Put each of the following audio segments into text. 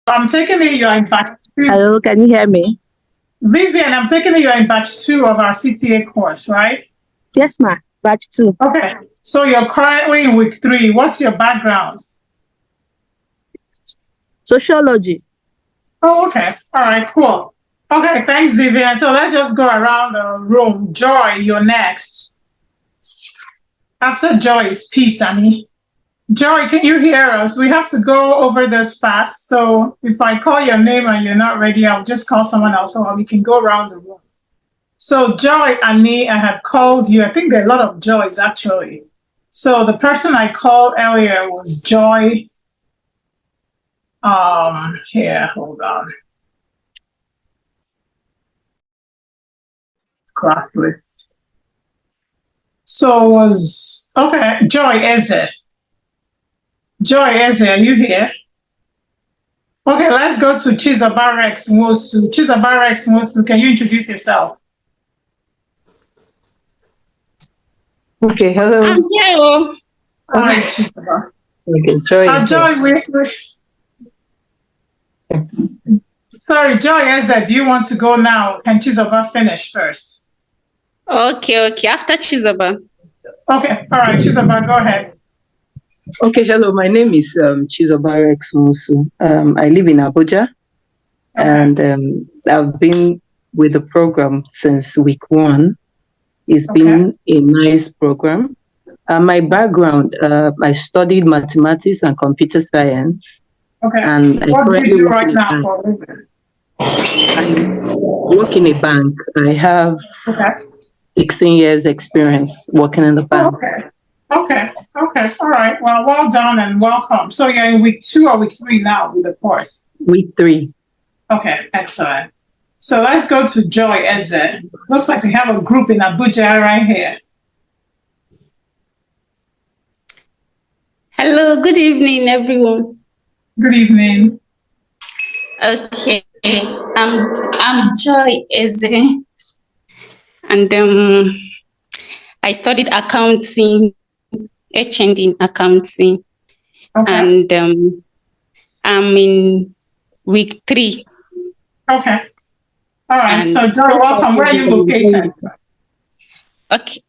I'm taking it you're in batch two. Hello, can you hear me? Vivian, I'm taking it you're in batch 2 of our CTA course, right? Yes, ma. Batch 2. Okay. So you're currently in week 3. What's your background? Sociology. Oh, okay. All right, cool. Okay, thanks, Vivian. So let's just go around the room. Joy, you're next. After Joy is Pete, Annie. Joy, can you hear us? We have to go over this fast. So if I call your name and you're not ready, I'll just call someone else or we can go around the room. So Joy, Annie, I had called you. I think there are a lot of Joys actually. So the person I called earlier was Joy. Here, hold on. Class list. So was okay, Joy Eze. Joy Eze, are you here? Okay, let's go to Chizabarex Mosu. Chizabarex Mosu, can you introduce yourself? Okay, hello. I'm here. Hi, Chizaba. Okay, Joy is Joy, sorry, Joy Eze, do you want to go now? Can Chizaba finish first? Okay. After Chizoba. Okay, all right, Chizaba, go ahead. Okay, hello. My name is Chizoba Rex Musu. I live in Abuja, and I've been with the program since week 1. It's been a nice program. My background, I studied mathematics and computer science. Okay. And what do you do right now for a living? I work in a bank. I have 16 years experience working in the bank. Okay. All right. Well done and welcome. So you're in week 2 or week 3 now with the course? Week 3. Okay, excellent. So let's go to Joy Eze. Looks like we have a group in Abuja right here. Hello, good evening, everyone. Good evening. Okay, I'm Joy Eze, and I studied accounting, HND in accounting, and I'm in week 3. Okay. All right. So Joy, welcome. Where are you located? Okay.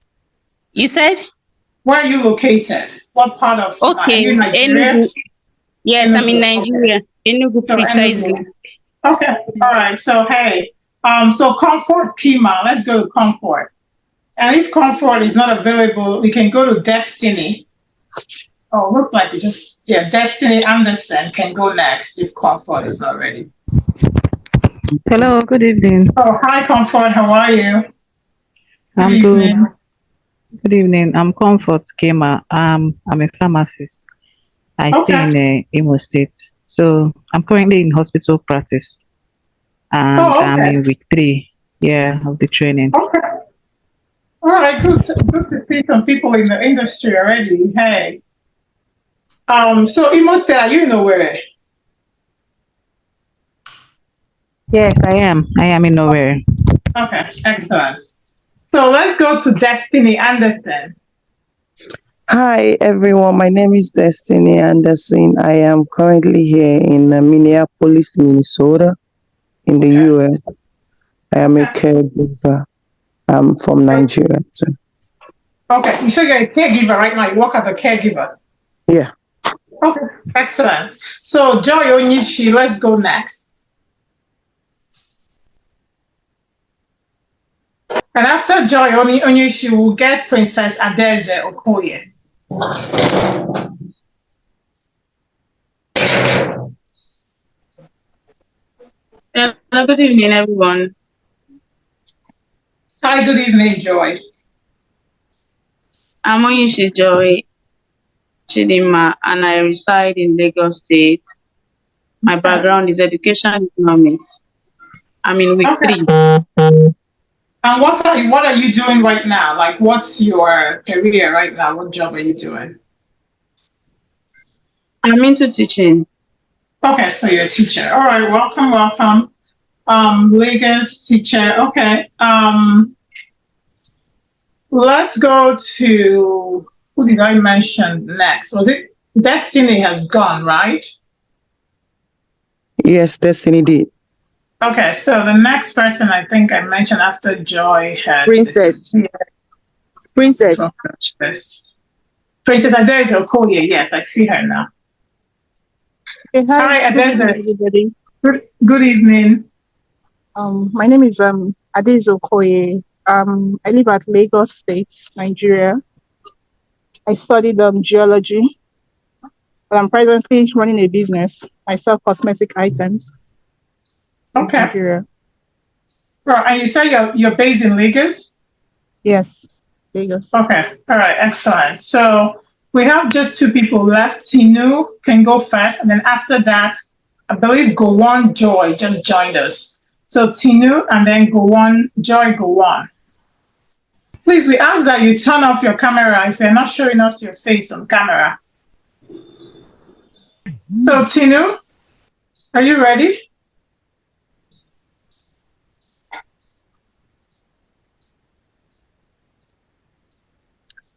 You said? Where are you located? What part of? Okay. Are you in Nigeria? Enugu. Yes, I'm in Nigeria. Enugu, precisely. Enugu. Okay. All right. So hey, so Comfort Kima. Let's go to Comfort. And if Comfort is not available, we can go to Destiny. Oh, looks like we just Destiny Anderson can go next if Comfort is not ready. Hello, good evening. Oh, hi Comfort. How are you? I'm good. Good evening. I'm Comfort Kema. I'm a pharmacist. I stay in Imo State. So I'm currently in hospital practice. And I'm in week 3 of the training. Okay. All right, good to see some people in the industry already. Hey. So Imo State, are you in Owerri? Yes, I am. I am in Owerri. Okay, excellent. So let's go to Destiny Anderson. Hi, everyone. My name is Destiny Anderson. I am currently here in Minneapolis, Minnesota, in the US. I am a caregiver. I'm from Nigeria, too. Okay, you say you're a caregiver right now. You work as a caregiver. Yeah. Okay, excellent. So Joy Onyishi, let's go next. And after Joy Onyishi, we'll get Princess Adeze Okoye. Hello, good evening, everyone. Hi, good evening, Joy. I'm Onyishi Joy Chidima, and I reside in Lagos State. My background is education economics. I'm in week 3. And what are you doing right now? Like, what's your career right now? What job are you doing? I'm into teaching. Okay, so you're a teacher. All right, welcome. Lagos teacher. Okay. Let's go to who did I mention next? Was it Destiny has gone, right? Yes, Destiny did. Okay, so the next person I think I mentioned after Joy had Princess. Princess Adeze Okoye. Yes, I see her now. Hey, hi. Hi, Good evening, Adeze. everybody. Good evening. My name is Adeze Okoye. I live at Lagos State, Nigeria. I studied geology, but I'm presently running a business. I sell cosmetic items in Okay. Nigeria. Well, and you say you're based in Lagos? Yes, Lagos. Okay. All right. Excellent. So we have just two people left. Tinu can go first, and then after that, I believe Gowon Joy just joined us. So Tinu and then Gowon Joy Gowon. Please, we ask that you turn off your camera if you're not showing us your face on camera. So Tinu, are you ready?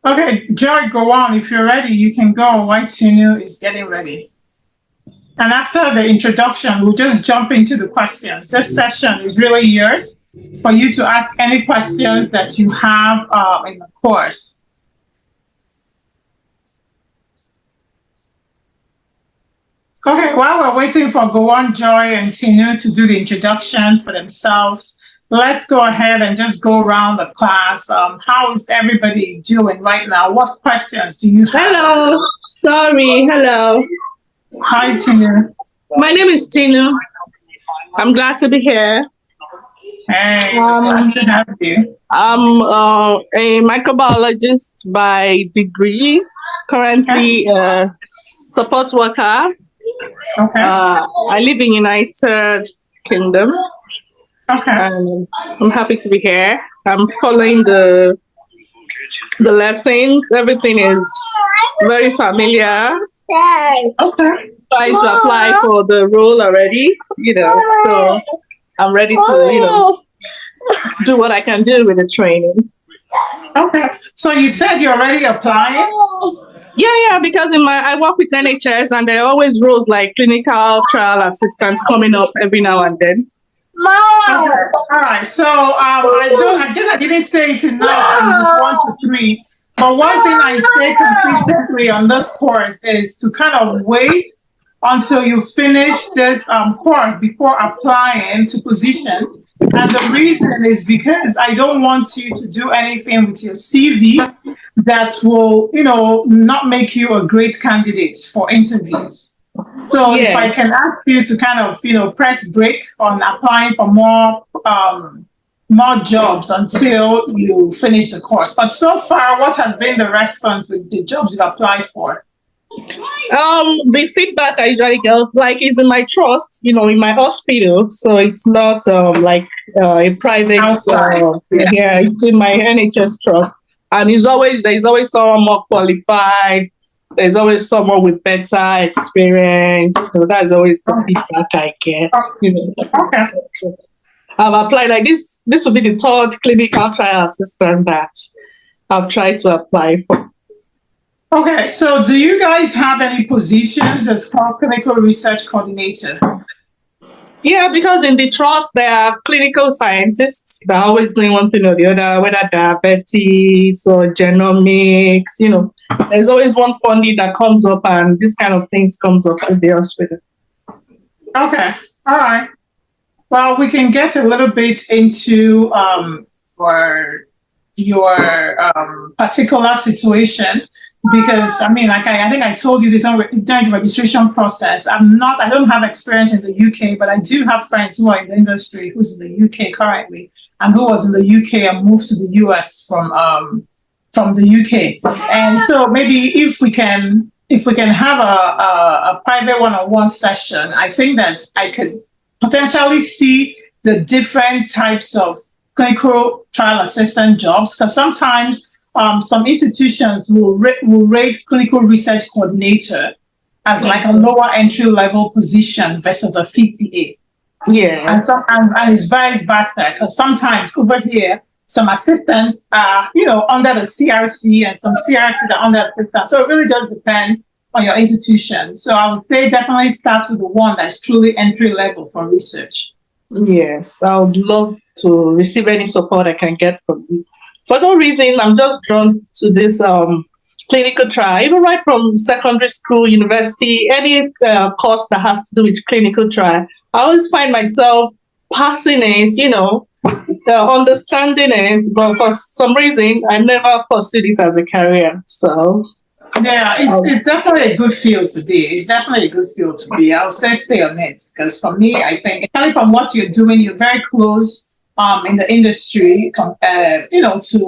Okay, Joy, go on. If you're ready, you can go while Tinu is getting ready. And after the introduction, we'll just jump into the questions. This session is really yours for you to ask any questions that you have in the course. Okay, while we're waiting for Gowon, Joy, and Tinu to do the introduction for themselves, let's go ahead and just go around the class. How is everybody doing right now? What questions do you have? Hello. Sorry. Hello. Hi, Tinu. My name is Tinu. I'm glad to be here. Hey, glad to have you. I'm a microbiologist by degree, currently a support worker. Okay. I live in United Kingdom. Okay. And I'm happy to be here. I'm following the lessons. Everything is very familiar. Okay. Trying to apply for the role already, so I'm ready to, do what I can do with the training. Okay. So you said you're already applying? Yeah, because I work with NHS and there are always roles like clinical trial assistants coming up every now and then. Okay. All right. So I guess I didn't say it enough in 1 to 3. But one thing I say consistently on this course is to kind of wait until you finish this course before applying to positions. And the reason is because I don't want you to do anything with your CV that will, not make you a great candidate for interviews. So if I can ask you to kind of, press break on applying for more jobs until you finish the course. But so far, what has been the response with the jobs you've applied for? The feedback I usually get, is in my trust, in my hospital. So it's not like a private. Yeah, it's in my NHS trust, and there's always someone more qualified. There's always someone with better experience. So that's always the feedback I get. Okay. I've applied like this. This will be the third clinical trial assistant that I've tried to apply for. Okay, so do you guys have any positions as clinical research coordinator? Yeah, because in the trust there are clinical scientists that are always doing one thing or the other, whether diabetes or genomics, there's always one funding that comes up and this kind of things comes up at the hospital. Okay, all right. Well, we can get a little bit into your particular situation. Because I think I told you this during the registration process. I don't have experience in the UK, but I do have friends who are in the industry who's in the UK currently, and who was in the UK and moved to the US from the UK. And so maybe if we can have a private one-on-one session, I think that I could potentially see the different types of clinical trial assistant jobs, because sometimes some institutions will rate clinical research coordinator as like a lower entry level position versus a CTA. Yeah. And it's vice versa, because sometimes over here, some assistants are, under the CRC and some CRCs are under assistants. So it really does depend on your institution. So I would say definitely start with the one that's truly entry level for research. Yes, I would love to receive any support I can get from you. For no reason, I'm just drawn to this clinical trial. Even right from secondary school, university, any course that has to do with clinical trial, I always find myself passing it, understanding it, but for some reason, I never pursued it as a career. So yeah, it's definitely a good field to be. It's definitely a good field to be. I would say stay on it because for me, I think, especially from what you're doing, you're very close in the industry, to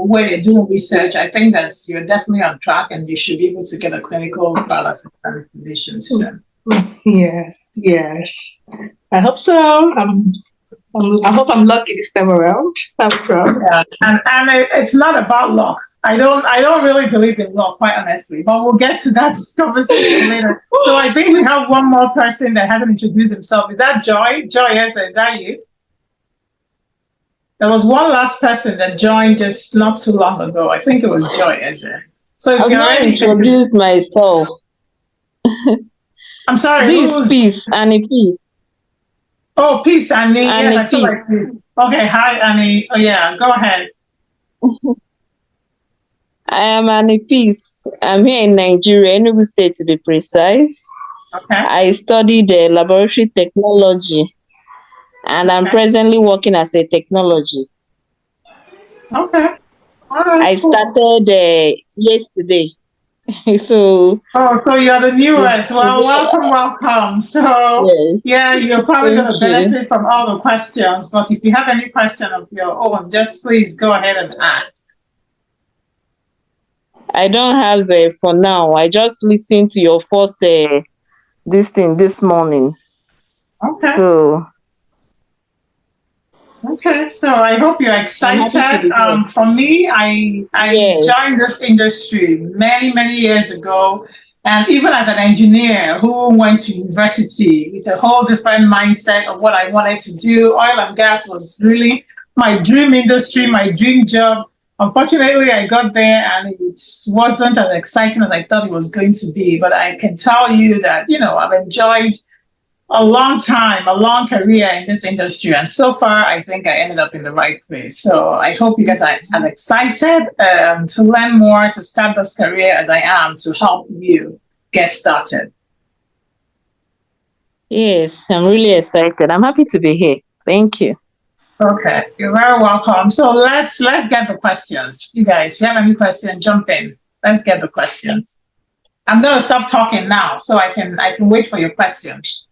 where they're doing research. I think that's you're definitely on track, and you should be able to get a clinical trial assistant position soon. Yes. I hope so. I hope I'm lucky this time around. I'm proud. Yeah, and it's not about luck. I don't really believe in luck, quite honestly. But we'll get to that conversation later. So I think we have one more person that hasn't introduced himself. Is that Joy? Joy, yes, is that you? There was one last person that joined just not too long ago. I think it was Joy, is it? So if I've you're not ready, introduced myself. I'm sorry. This Peace, Annie Peace. Oh, Peace, Annie. Annie Yes, I feel Peace. like you. Okay, hi, Annie. Oh, yeah, go ahead. I am Annie Peace. I'm here in Nigeria, Enugu State to be precise. Okay. I studied laboratory technology, and I'm presently working as a technologist. Okay. All right, I started yesterday. So you're the newest. Well, welcome. So yes. yeah, you're probably going to Thank you. benefit from all the questions. But if you have any question of your own, just please go ahead and ask. I don't have for now. I just listened to your first this morning. Okay. So Okay, so I hope you're excited. For me, I Yes. joined this industry many years ago, and even as an engineer who went to university with a whole different mindset of what I wanted to do, oil and gas was really my dream industry, my dream job. Unfortunately, I got there and it wasn't as exciting as I thought it was going to be. But I can tell you that, I've enjoyed a long time, a long career in this industry. And so far, I think I ended up in the right place. So I hope you guys are as excited to learn more, to start this career as I am to help you get started. Yes, I'm really excited. I'm happy to be here. Thank you. Okay, you're very welcome. So let's get the questions. You guys, if you have any questions, jump in. Let's get the questions. I'm gonna stop talking now so I can wait for your questions.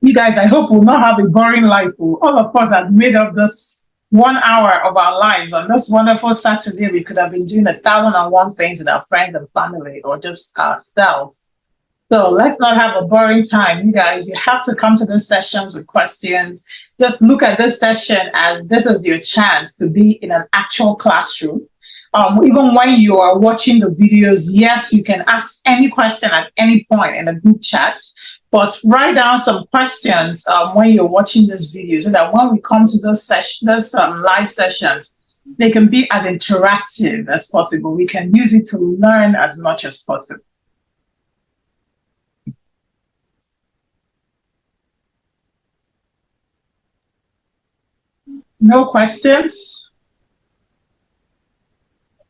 You guys, I hope we'll not have a boring life. All of us have made up this 1 hour of our lives on this wonderful Saturday. We could have been doing 1,001 things with our friends and family or just ourselves. So let's not have a boring time. You guys, you have to come to these sessions with questions. Just look at this session as this is your chance to be in an actual classroom. Even when you are watching the videos, yes, you can ask any question at any point in the group chats. But write down some questions when you're watching this video so that when we come to those live sessions, they can be as interactive as possible. We can use it to learn as much as possible. No questions?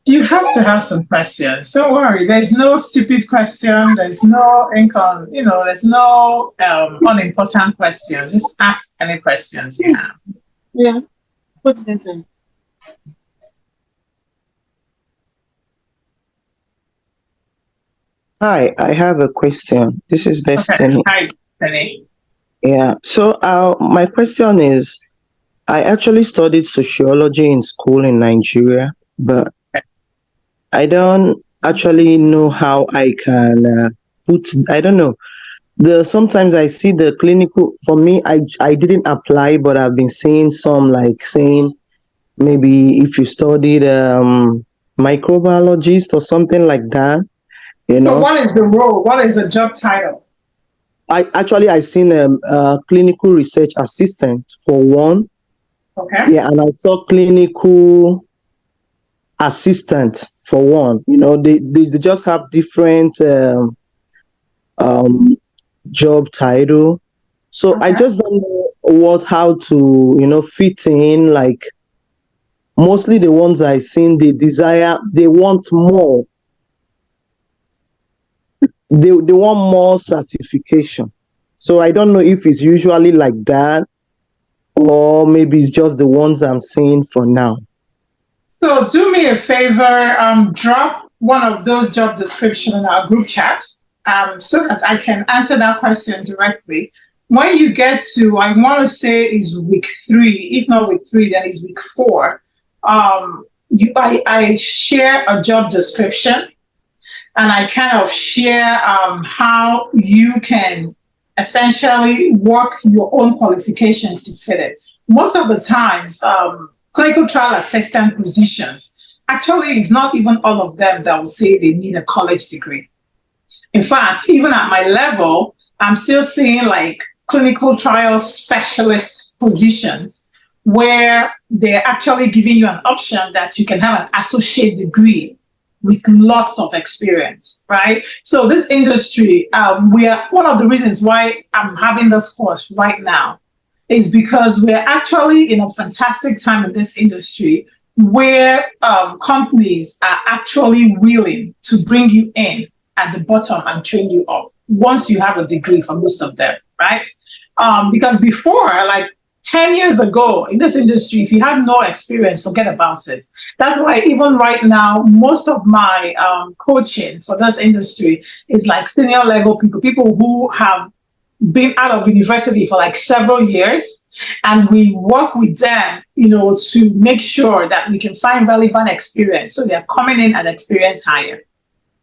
You have to have some questions. Don't worry. There's no stupid question. There's no income. There's no unimportant questions. Just ask any questions you have. Yeah. What's this? Hi, I have a question. This is Destiny. Okay. Hi, Penny. Yeah. So my question is, I actually studied sociology in school in Nigeria, but I don't actually know how I can I don't know. Sometimes I see the clinical, for me, I didn't apply, but I've been seeing some like saying maybe if you studied microbiologist or something like that, So what is the role? What is the job title? I seen clinical research assistant for one. Okay. Yeah, and I saw clinical assistant for one. They just have different um, job title. So I Okay. just don't know how to, fit in. Like mostly the ones I seen, they want more. They want more certification. So I don't know if it's usually like that, or maybe it's just the ones I'm seeing for now. So do me a favor, drop one of those job descriptions in our group chat, so that I can answer that question directly. When you get to, I want to say is week 3. If not week 3, then it's week 4. I share a job description, and I kind of share how you can essentially work your own qualifications to fit it. Most of the times, clinical trial assistant positions, actually, it's not even all of them that will say they need a college degree. In fact, even at my level, I'm still seeing like clinical trial specialist positions where they're actually giving you an option that you can have an associate degree with lots of experience, right? So this industry, we are one of the reasons why I'm having this course right now is because we're actually in a fantastic time in this industry where companies are actually willing to bring you in at the bottom and train you up once you have a degree for most of them, right? Because before, like 10 years ago in this industry, if you had no experience, forget about it. That's why even right now, most of my coaching for this industry is like senior level people who have been out of university for like several years, and we work with them, to make sure that we can find relevant experience. So they're coming in at experience higher,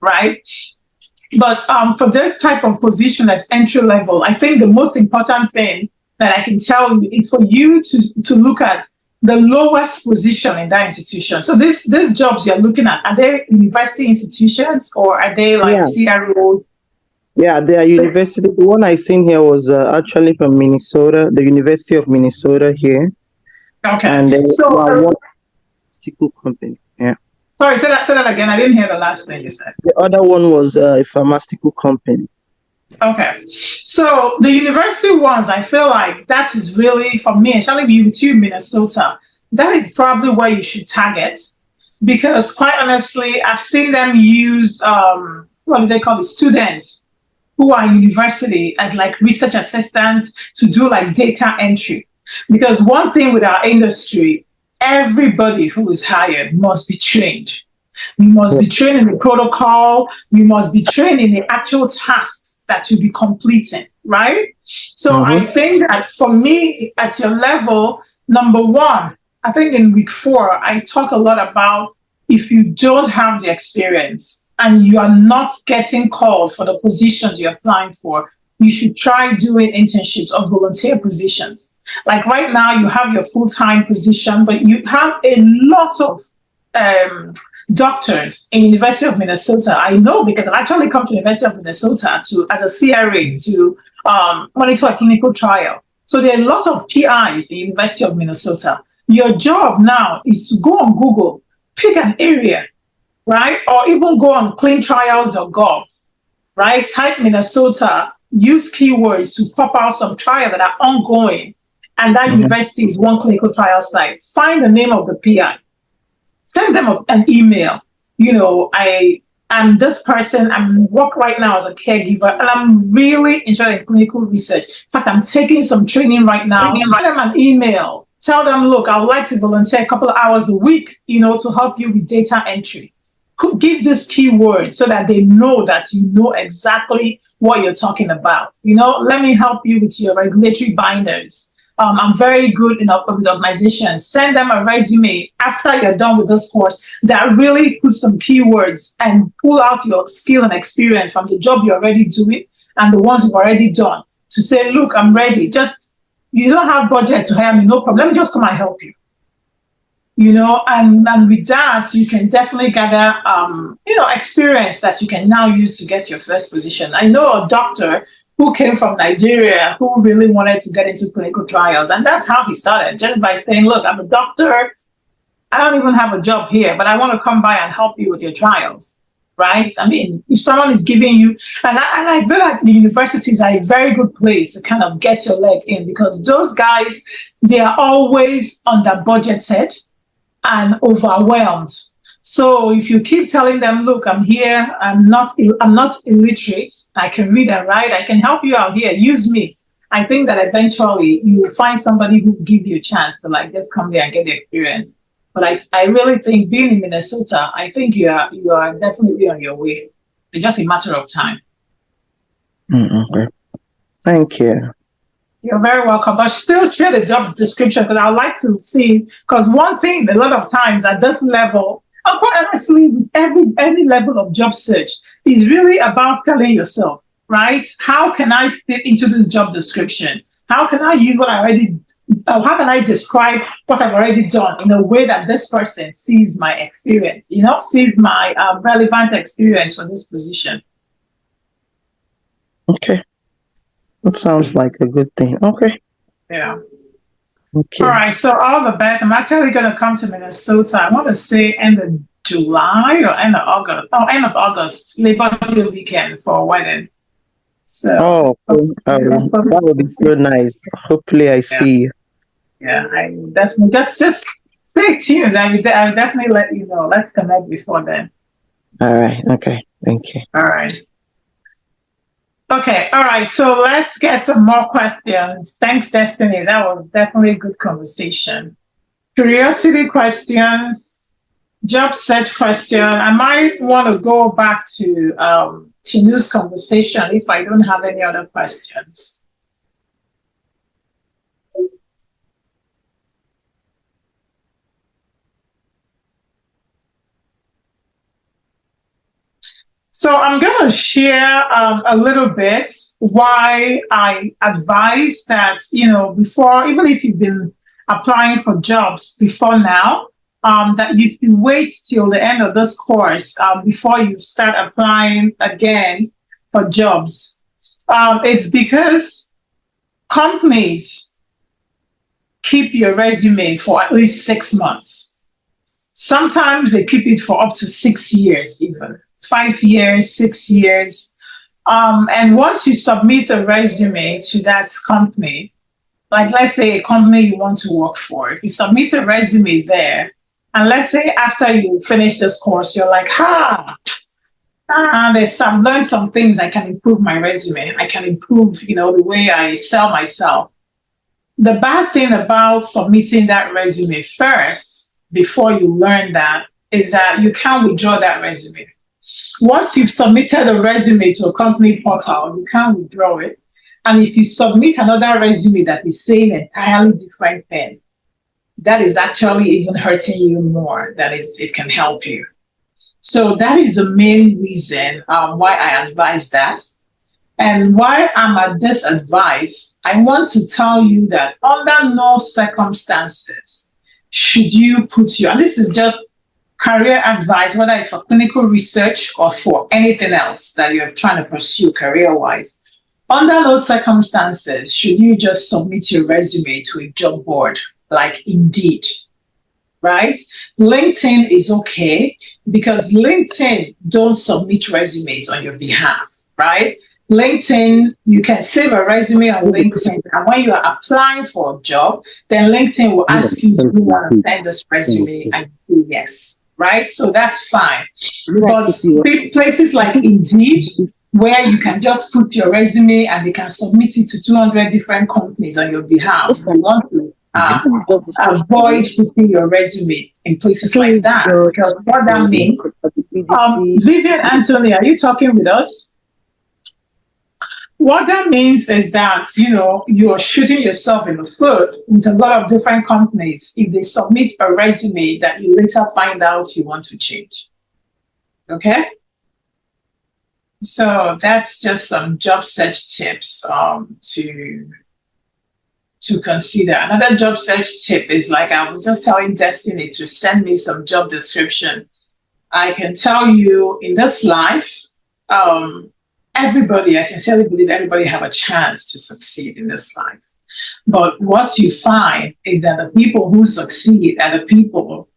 right? But for this type of position as entry level, I think the most important thing that I can tell you is for you to look at the lowest position in that institution. So these jobs you're looking at, are they university institutions or are they like Yeah, CRO? yeah, they are university. The one I seen here was actually from Minnesota, the University of Minnesota here, Okay. and So one pharmaceutical company. Yeah, sorry, say that again. I didn't hear the last thing you said. the other one was a pharmaceutical company. Okay. So the university ones, I feel like that is really, for me, especially with you, Minnesota, that is probably where you should target. Because quite honestly, I've seen them use, what do they call it, students who are in university as like research assistants to do like data entry. Because one thing with our industry, everybody who is hired must be trained. We must be trained in the protocol. We must be trained in the actual tasks that you'll be completing, right? So I Mm-hmm. think that for me, at your level, number one, I think in week 4, I talk a lot about if you don't have the experience and you are not getting called for the positions you're applying for, you should try doing internships or volunteer positions. Like right now, you have your full-time position, but you have a lot of um, doctors in University of Minnesota. I know because I've actually come to University of Minnesota to as a CRA to monitor a clinical trial. So there are lots of PIs in University of Minnesota. Your job now is to go on Google, pick an area, right? Or even go on cleantrials.gov, right? Type Minnesota, use keywords to pop out some trials that are ongoing. And that Mm-hmm. university is one clinical trial site. Find the name of the PI, send them an email. I am this person. I'm work right now as a caregiver, and I'm really interested in clinical research. In fact, I'm taking some training right now. Send them an email. Tell them, look, I would like to volunteer a couple of hours a week, to help you with data entry. Give this keyword so that they know that you know exactly what you're talking about. Let me help you with your regulatory binders. I'm very good with organizations. Send them a resume after you're done with this course that really puts some keywords and pull out your skill and experience from the job you're already doing and the ones you've already done to say, look, I'm ready. You don't have budget to hire me, no problem. Let me just come and help you. And with that, you can definitely gather, experience that you can now use to get your first position. I know a doctor who came from Nigeria who really wanted to get into clinical trials. And that's how he started, just by saying, look, I'm a doctor. I don't even have a job here, but I want to come by and help you with your trials, right? I mean, if someone is giving you, and I feel like the universities are a very good place to kind of get your leg in, because those guys, they are always under budgeted and overwhelmed. So if you keep telling them, look, I'm here, I'm not illiterate, I can read and write, I can help you out here, use me. I think that eventually you will find somebody who will give you a chance to like just come there and get the experience. But I really think being in Minnesota, I think you are definitely on your way. It's just a matter of time. Okay. Thank you. You're very welcome. But still share the job description, because I would like to see, because one thing a lot of times at this level, and quite honestly, with every level of job search, is really about telling yourself, right? How can I fit into this job description? How can I use what I already how can I describe what I've already done in a way that this person sees my experience, sees my relevant experience for this position? Okay. That sounds like a good thing. Okay. Yeah. Okay. All right. So all the best. I'm actually going to come to Minnesota. I want to say end of July or end of August. Oh, end of August, Labor Day weekend for a wedding. So. That would be so nice. Hopefully, I see you. Yeah, I definitely just stay tuned. I'll definitely let you know. Let's connect before then. All right. Okay. Thank you. All right. Okay. All right. So let's get some more questions. Thanks, Destiny. That was definitely a good conversation. Curiosity questions, job search question. I might want to go back to Tinu's conversation if I don't have any other questions. So I'm going to share a little bit why I advise that, before, even if you've been applying for jobs before now, that you should wait till the end of this course before you start applying again for jobs. It's because companies keep your resume for at least 6 months. Sometimes they keep it for up to 6 years even. 5 years, 6 years. And once you submit a resume to that company, like let's say a company you want to work for, if you submit a resume there, and let's say after you finish this course, you're like, I've learned some things, I can improve my resume. I can improve, the way I sell myself. The bad thing about submitting that resume first, before you learn that, is that you can't withdraw that resume. Once you've submitted a resume to a company portal, you can't withdraw it. And if you submit another resume that is saying an entirely different thing, that is actually even hurting you more than it can help you. So that is the main reason why I advise that. And why I'm at this advice, I want to tell you that under no circumstances should you put and this is just career advice, whether it's for clinical research or for anything else that you're trying to pursue career-wise. Under those circumstances, should you just submit your resume to a job board like Indeed, right? LinkedIn is okay because LinkedIn don't submit resumes on your behalf, right? LinkedIn, you can save a resume on LinkedIn, and when you are applying for a job, then LinkedIn will ask you, do you want to send this resume? And you say yes, right? So that's fine. But places like Indeed, where you can just put your resume and they can submit it to 200 different companies on your behalf. You want to avoid putting your resume in places like that. Because what that means, Vivian Anthony, are you talking with us? What that means is that, you're shooting yourself in the foot with a lot of different companies if they submit a resume that you later find out you want to change. Okay? So that's just some job search tips to consider. Another job search tip is, like I was just telling Destiny to send me some job description. I can tell you in this life, everybody, I sincerely believe everybody have a chance to succeed in this life. But what you find is that the people who succeed are the people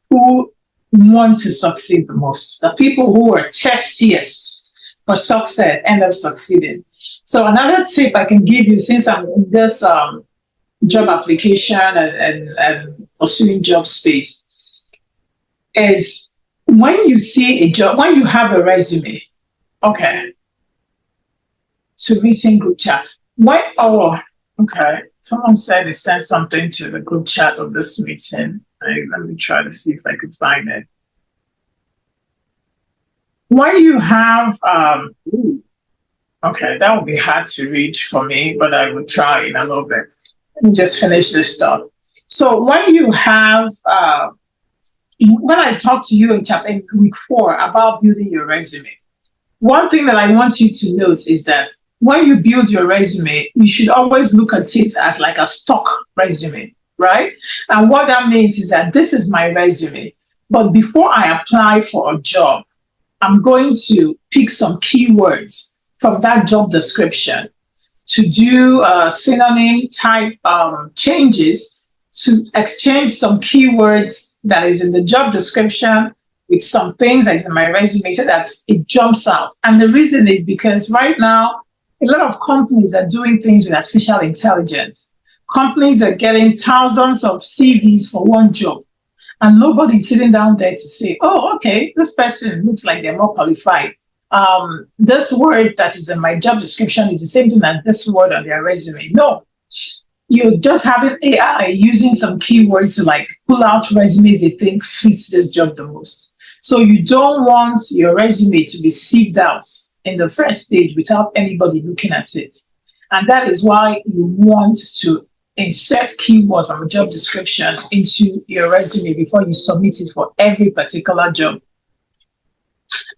who want to succeed the most. The people who are thirstiest for success end up succeeding. So another tip I can give you, since I'm in this job application and pursuing job space, is when you see a job, when you have a resume, okay, to meeting group chat. Okay. Someone said they sent something to the group chat of this meeting. Let me try to see if I could find it. When you have, okay, that would be hard to read for me, but I will try in a little bit. Let me just finish this stuff. So when you have, when I talked to you in week 4 about building your resume, one thing that I want you to note is that when you build your resume, you should always look at it as like a stock resume, right? And what that means is that this is my resume, but before I apply for a job, I'm going to pick some keywords from that job description to do synonym type changes, to exchange some keywords that is in the job description with some things that is in my resume so that it jumps out. And the reason is because right now, a lot of companies are doing things with artificial intelligence. Companies are getting thousands of CVs for one job. And nobody's sitting down there to say, oh, okay, this person looks like they're more qualified. This word that is in my job description is the same thing as this word on their resume. No, you're just having AI using some keywords to like pull out resumes they think fits this job the most. So you don't want your resume to be sieved out in the first stage without anybody looking at it. And that is why you want to insert keywords from a job description into your resume before you submit it for every particular job.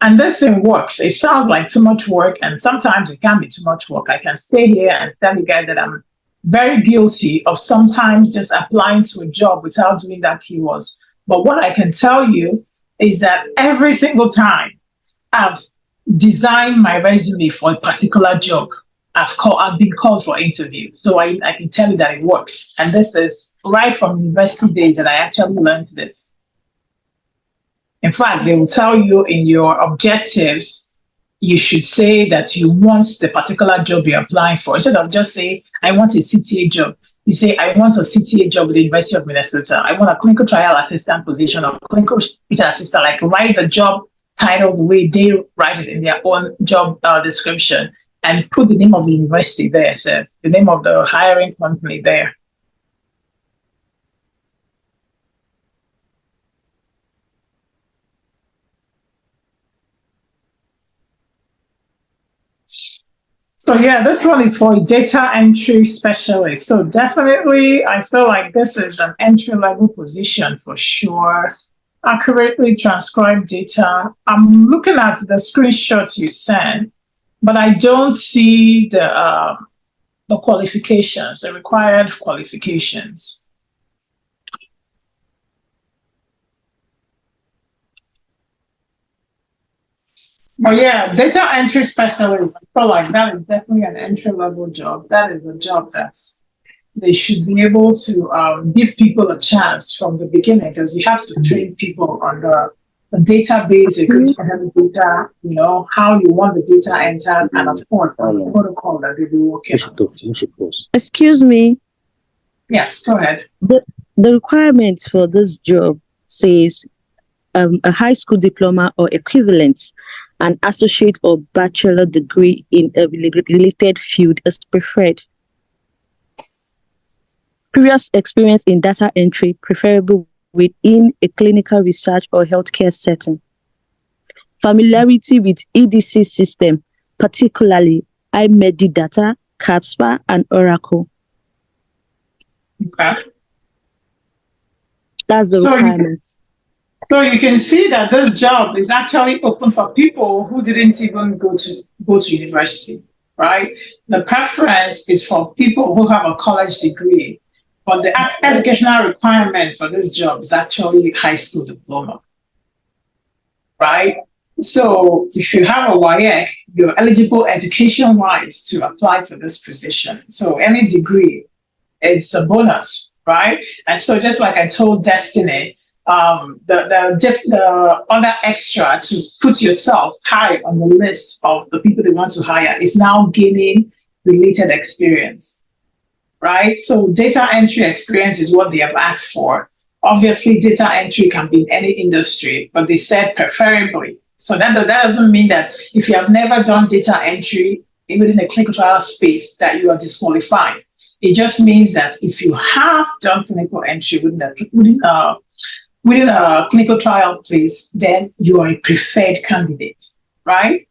And this thing works. It sounds like too much work, and sometimes it can be too much work. I can stay here and tell you guys that I'm very guilty of sometimes just applying to a job without doing that keywords. But what I can tell you is that every single time I've designed my resume for a particular job, I've been called for interview. So I can tell you that it works. And this is right from university days that I actually learned this. In fact, they will tell you in your objectives, you should say that you want the particular job you're applying for. Instead of just saying, I want a CTA job. You say, I want a CTA job with the University of Minnesota. I want a clinical trial assistant position or clinical research assistant. Like, write the job title the way they write it in their own job description, and put the name of the university there, so the name of the hiring company there. So yeah, this one is for a data entry specialist. So definitely, I feel like this is an entry-level position for sure. Accurately transcribe data. I'm looking at the screenshot you sent, but I don't see the qualifications, the required qualifications. But yeah, data entry specialist, I feel like that is definitely an entry-level job. That is a job that they should be able to give people a chance from the beginning, because you have to train people on the database, the data, you know, how you want the data entered, and of course, the protocol that they be working on. Excuse me. Yes, go ahead. The requirements for this job says a high school diploma or equivalent, an associate or bachelor degree in a related field is preferred. Previous experience in data entry, preferable within a clinical research or healthcare setting. Familiarity with EDC system, particularly iMedidata, CAPSPA, and Oracle. Okay. That's the requirement. So you can see that this job is actually open for people who didn't even go to university, right? The preference is for people who have a college degree, but the educational requirement for this job is actually high school diploma, right? So if you have a WIEC, you're eligible education-wise to apply for this position. So any degree, it's a bonus, right? And so just like I told Destiny, the other extra to put yourself high on the list of the people they want to hire is now gaining related experience, right? So data entry experience is what they have asked for. Obviously, data entry can be in any industry, but they said preferably. So that doesn't mean that if you have never done data entry within a clinical trial space that you are disqualified. It just means that if you have done clinical entry within a clinical trial place, then you are a preferred candidate, right?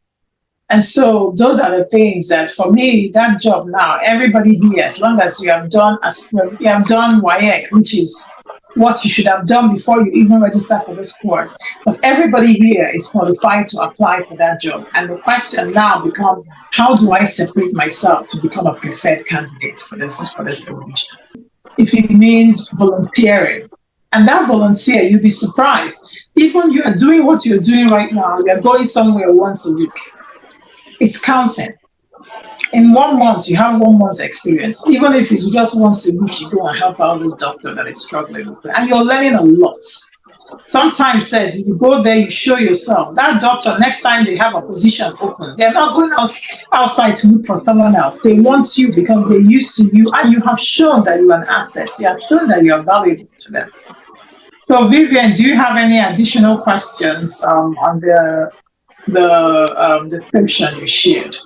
And so those are the things that for me, that job now, everybody here, as long as you have done WIEC, which is what you should have done before you even register for this course. But everybody here is qualified to apply for that job. And the question now becomes, how do I separate myself to become a preferred candidate for this position? If it means volunteering, and that volunteer, you'll be surprised. Even you are doing what you're doing right now, you're going somewhere once a week. It's counting. In 1 month, you have 1 month's experience. Even if it's just once a week, you go and help out this doctor that is struggling with it. And you're learning a lot. Sometimes you go there, you show yourself. That doctor, next time they have a position open, they're not going outside to look for someone else. They want you because they're used to you, and you have shown that you're an asset. You have shown that you are valuable to them. So, Vivian, do you have any additional questions on the description you shared?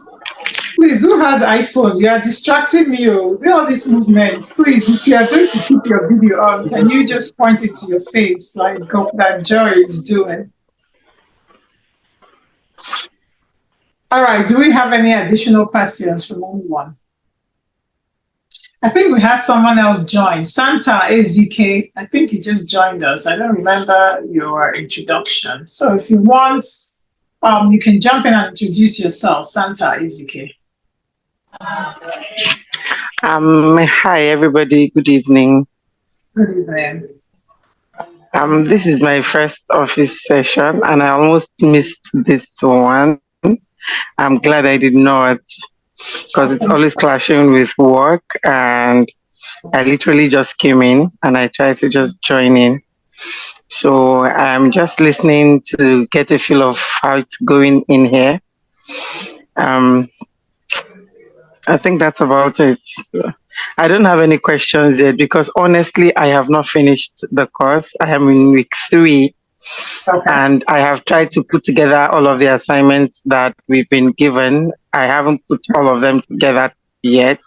Please, who has iPhone? You are distracting me. Do all these movements. Please, if you are going to keep your video on, can you just point it to your face like that Joy is doing? All right. Do we have any additional questions from anyone? I think we had someone else join. Santa AZK. I think you just joined us. I don't remember your introduction. So if you want, you can jump in and introduce yourself. Santa AZK. Hi everybody. Good evening. Good evening. This is my first office session, and I almost missed this one. I'm glad I did not, because it's always clashing with work, and I literally just came in and I tried to just join in. So I'm just listening to get a feel of how it's going in here. I think that's about it. I don't have any questions yet because honestly, I have not finished the course. I am in week 3. Okay. And I have tried to put together all of the assignments that we've been given. I haven't put all of them together yet.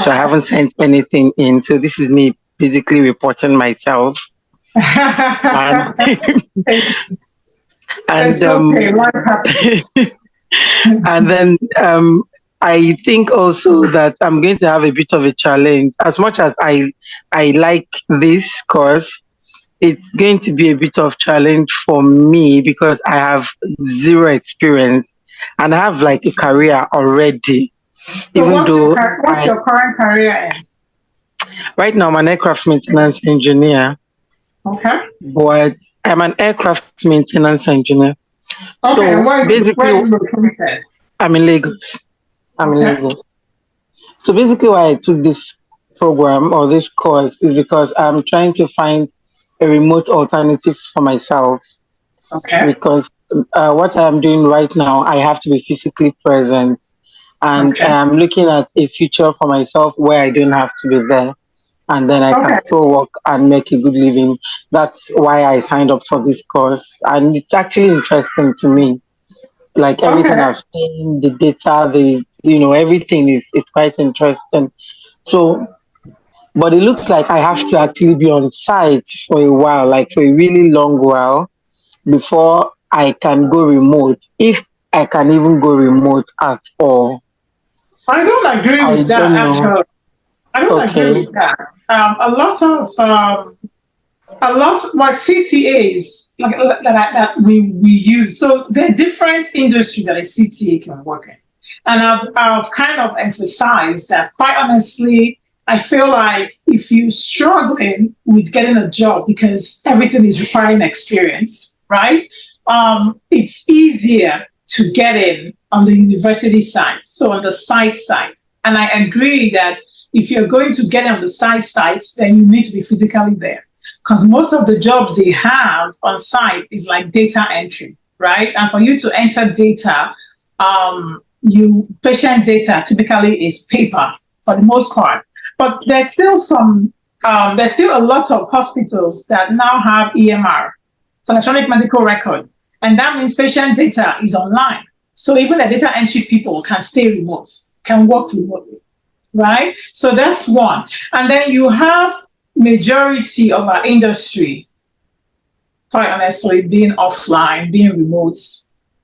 So I haven't sent anything in. So this is me basically reporting myself. and and then I think also that I'm going to have a bit of a challenge. As much as I like this course, it's going to be a bit of challenge for me because I have zero experience and I have like a career already. So what's your current career in? Right now, I'm an aircraft maintenance engineer. Okay. But I'm an aircraft maintenance engineer. Okay, so where are you located? I'm in Lagos. I'm in Lagos. So basically why I took this program or this course is because I'm trying to find a remote alternative for myself. Okay. Because what I'm doing right now, I have to be physically present. And I'm looking at a future for myself where I don't have to be there. And then I can still work and make a good living. That's why I signed up for this course. And it's actually interesting to me. Like everything I've seen, the data, everything it's quite interesting. So, but it looks like I have to actually be on site for a while, like for a really long while, before I can go remote, if I can even go remote at all. I don't agree with that, actually. I don't agree with that. A lot of CTAs that we use. So there are different industries that a CTA can work in. And I've kind of emphasized that, quite honestly, I feel like if you're struggling with getting a job because everything is requiring experience, right? it's easier to get in on the university side, so on the site side. And I agree that if you're going to get on the site sites, then you need to be physically there. Because most of the jobs they have on site is like data entry, right? And for you to enter data, patient data typically is paper for the most part. But there's still there's still a lot of hospitals that now have EMR, so electronic medical record. And that means patient data is online. So even the data entry people can stay remote, can work remotely, right? So that's one. And then you have majority of our industry, quite honestly, being offline, being remote,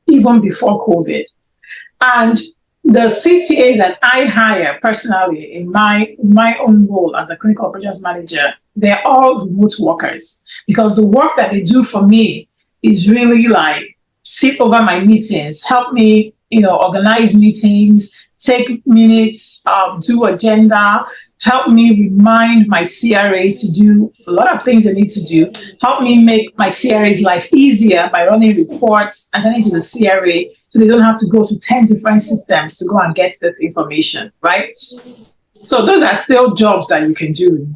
even before COVID. And the CTAs that I hire personally in my own role as a clinical operations manager, they're all remote workers because the work that they do for me is really like sit over my meetings, help me, organize meetings, take minutes, do agenda, help me remind my CRAs to do a lot of things they need to do, help me make my CRA's life easier by running reports and sending to the CRA so they don't have to go to 10 different systems to go and get that information, right? So those are still jobs that you can do.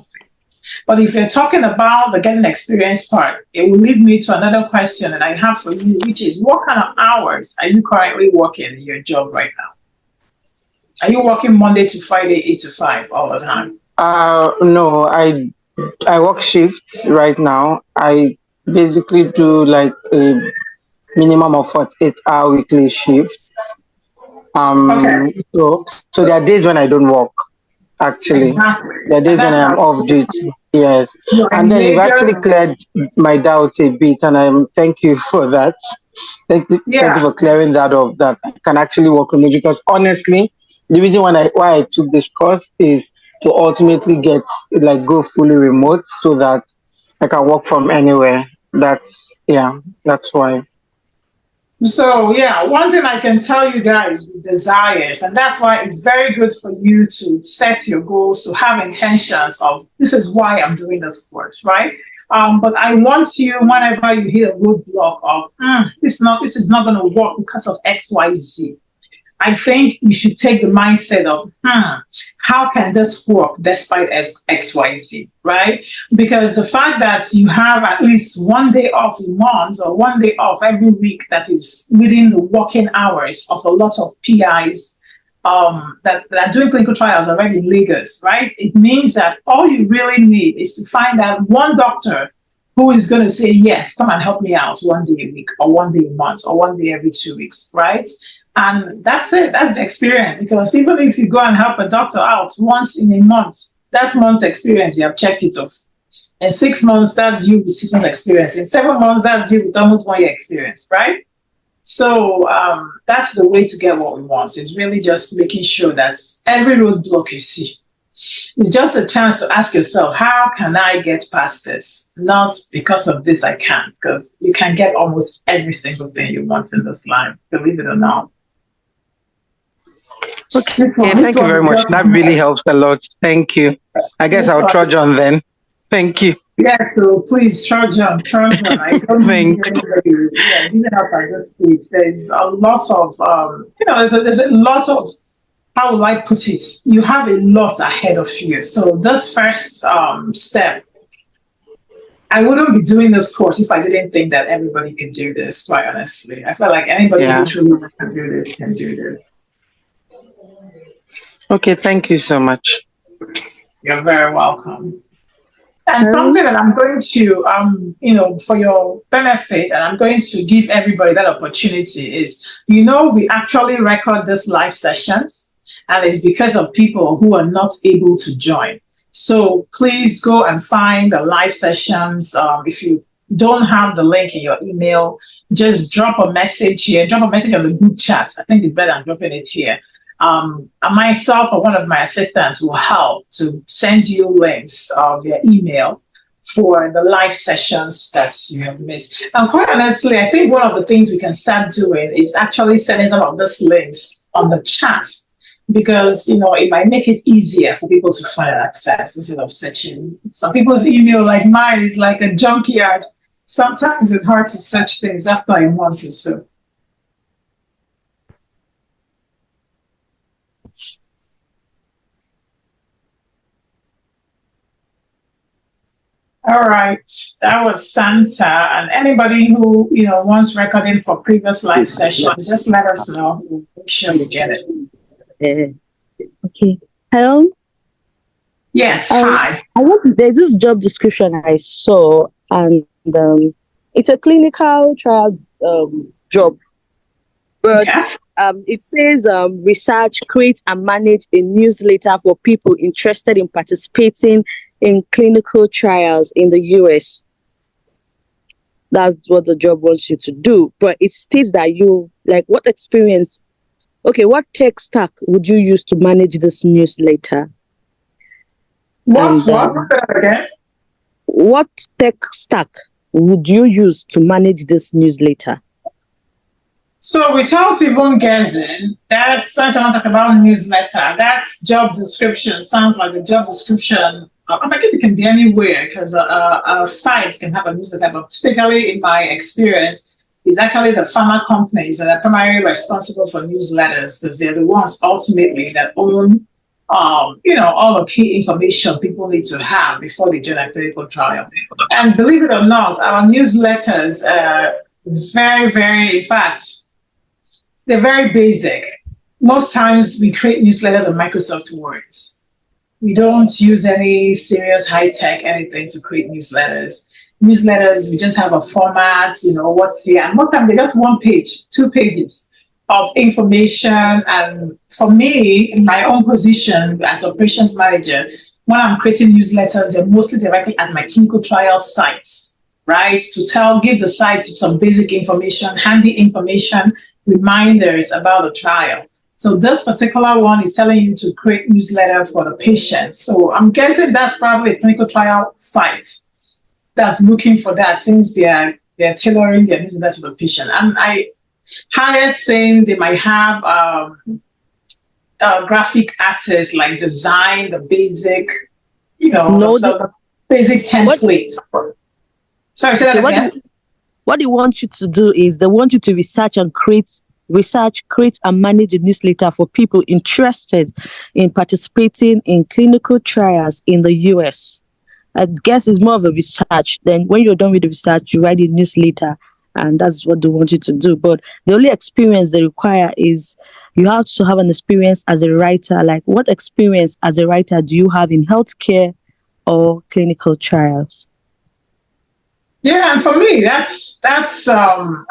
But if you're talking about the getting experience part, it will lead me to another question that I have for you, which is what kind of hours are you currently working in your job right now? Are you working Monday to Friday, 8 to 5 all the time? No, I work shifts right now. I basically do like a minimum of 48-hour weekly shifts. Okay. So there are days when I don't work. Actually, Exactly. there are days when I am off duty. Yes, and then you've actually cleared my doubt a bit, and thank you for that. Thank you for clearing that up. That I can actually work remotely because honestly, the reason why I took this course is to ultimately go fully remote so that I can work from anywhere. That's why. So yeah, one thing I can tell you guys with desires, and that's why it's very good for you to set your goals, to have intentions of this is why I'm doing this course, right? But I want you, whenever you hit a roadblock of this is not going to work because of XYZ. I think you should take the mindset of, how can this work despite XYZ, right? Because the fact that you have at least one day off a month or one day off every week that is within the working hours of a lot of PIs that are doing clinical trials already in Lagos, right? It means that all you really need is to find out one doctor who is going to say, yes, come and help me out one day a week or one day a month or one day every 2 weeks, right? And that's it. That's the experience. Because even if you go and help a doctor out once in a month, that month's experience, you have checked it off. In 6 months, that's you with 6 months experience. In 7 months, that's you with almost 1 year experience, right? So that's the way to get what we want. It's really just making sure that every roadblock you see is just a chance to ask yourself, how can I get past this? Not because of this I can't, because you can get almost every single thing you want in this life, believe it or not. Okay, thank you very much. That really helps a lot. Thank you. I guess I'll trudge on then. Thank you. Yeah, so please trudge on. I don't need anybody giving up at this stage. There's a lot of there's a lot of, how will I put it? You have a lot ahead of you. So this first step, I wouldn't be doing this course if I didn't think that everybody can do this, quite honestly. I feel like anybody who truly can do this can do this. Okay, thank you so much. You're very welcome. And something that I'm going to, for your benefit, and I'm going to give everybody that opportunity is, we actually record these live sessions, and it's because of people who are not able to join. So please go and find the live sessions. If you don't have the link in your email, just drop a message here, drop a message on the group chat. I think it's better than dropping it here. Myself or one of my assistants will help to send you links via email for the live sessions that you have missed. And quite honestly, I think one of the things we can start doing is actually sending some of those links on the chat, because it might make it easier for people to find access instead of searching. Some people's email, like mine, is like a junkyard. sometimes it's hard to search things after I want to. So, all right, that was Santa. And anybody who wants recording for previous live sessions, just let us know. We'll make sure you get it. Okay. Hello. Yes. Hi. There's this job description I saw, and it's a clinical trial job, but it says research, create and manage a newsletter for people interested in participating in clinical trials in the US. That's what the job wants you to do, but it states that what tech stack would you use to manage this newsletter? What tech stack would you use to manage this newsletter? So without even guessing, that's when someone talk about newsletter. That's job description. Sounds like a job description. I guess it can be anywhere because a site can have a newsletter. But typically, in my experience, it's actually the pharma companies that are primarily responsible for newsletters because they're the ones ultimately that own all the key information people need to have before they join a clinical trial. And believe it or not, our newsletters are very, very, in fact, they're very basic. Most times we create newsletters on Microsoft Words. We don't use any serious high-tech anything to create newsletters. Newsletters, we just have a format, what's here. And most times they're just 1 page, 2 pages of information. And for me, in my own position as operations manager, when I'm creating newsletters, they're mostly directly at my clinical trial sites, right? To give the sites some basic information, handy information, reminders about the trial. So this particular one is telling you to create newsletter for the patient. So I'm guessing that's probably a clinical trial site that's looking for that since they're tailoring their newsletter to the patient. And I highest saying they might have graphic artists like design the basic, the basic templates. Sorry, say that again. What they want you to do is they want you to research, create and manage a newsletter for people interested in participating in clinical trials in the US. I guess it's more of a research. Then when you're done with the research, you write a newsletter, and that's what they want you to do. But the only experience they require is you have to have an experience as a writer. Like, what experience as a writer do you have in healthcare or clinical trials? Yeah, and for me, that's I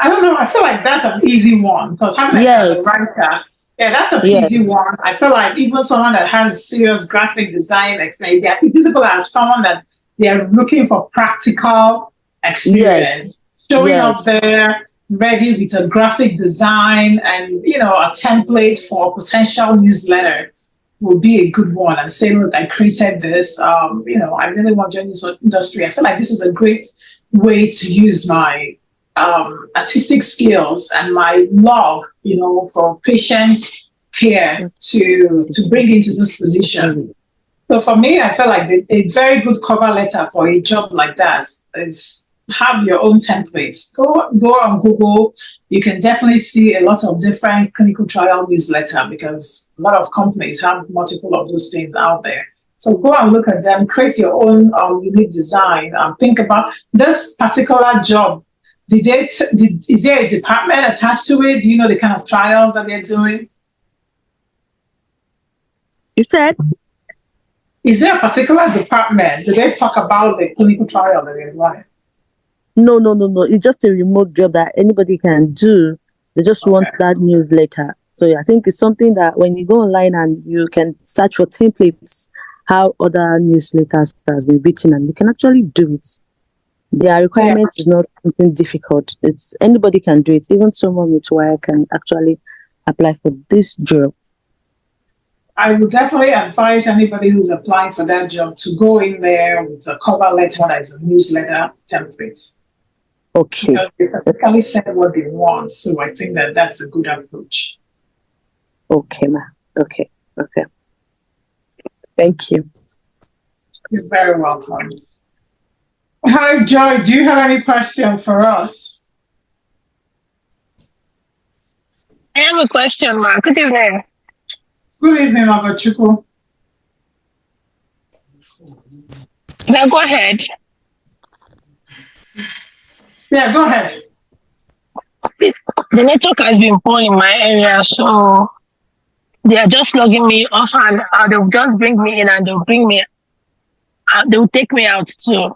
don't know. I feel like that's an easy one because having a writer, that's an easy one. I feel like even someone that has serious graphic design experience, they're people are someone that they are looking for practical experience, showing up there ready with a graphic design and a template for a potential newsletter would be a good one. And say, look, I created this. I really want to join this industry. I feel like this is a great way to use my artistic skills and my love, for patients care to bring into this position. So for me, I feel like a very good cover letter for a job like that is have your own templates. Go on Google. You can definitely see a lot of different clinical trial newsletter because a lot of companies have multiple of those things out there. So go and look at them, create your own unique design. Think about this particular job. Is there a department attached to it? Do you know the kind of trials that they're doing? You said? Is there a particular department? Do they talk about the clinical trial that they're running? No. It's just a remote job that anybody can do. They just want that newsletter. So I think it's something that when you go online and you can search for templates, how other newsletters has been written, and you can actually do it. Their requirement is not something difficult. It's anybody can do it. Even someone with wire can actually apply for this job. I would definitely advise anybody who's applying for that job to go in there with a cover letter that is a newsletter template. Okay. Because they typically said what they want, so I think that's a good approach. Okay, ma. Okay. Thank you. You're very welcome. Hi, Joy. Do you have any question for us? I have a question, ma. Good evening. Good evening, Agachuku. Now go ahead. Yeah, go ahead. The network has been poor in my area, so they are just logging me off and they'll just bring me in and they'll bring me they'll take me out too.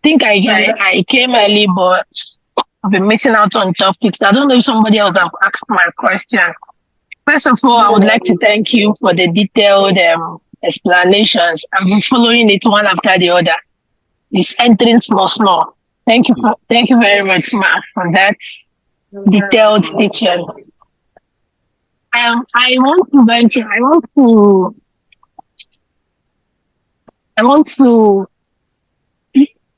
I came early, but I've been missing out on topics. I don't know if somebody else have asked my question. First of all, I would like to thank you for the detailed explanations. I've been following it one after the other. It's entering small. Thank you very much, ma, for that detailed teaching. I want to venture. I want to.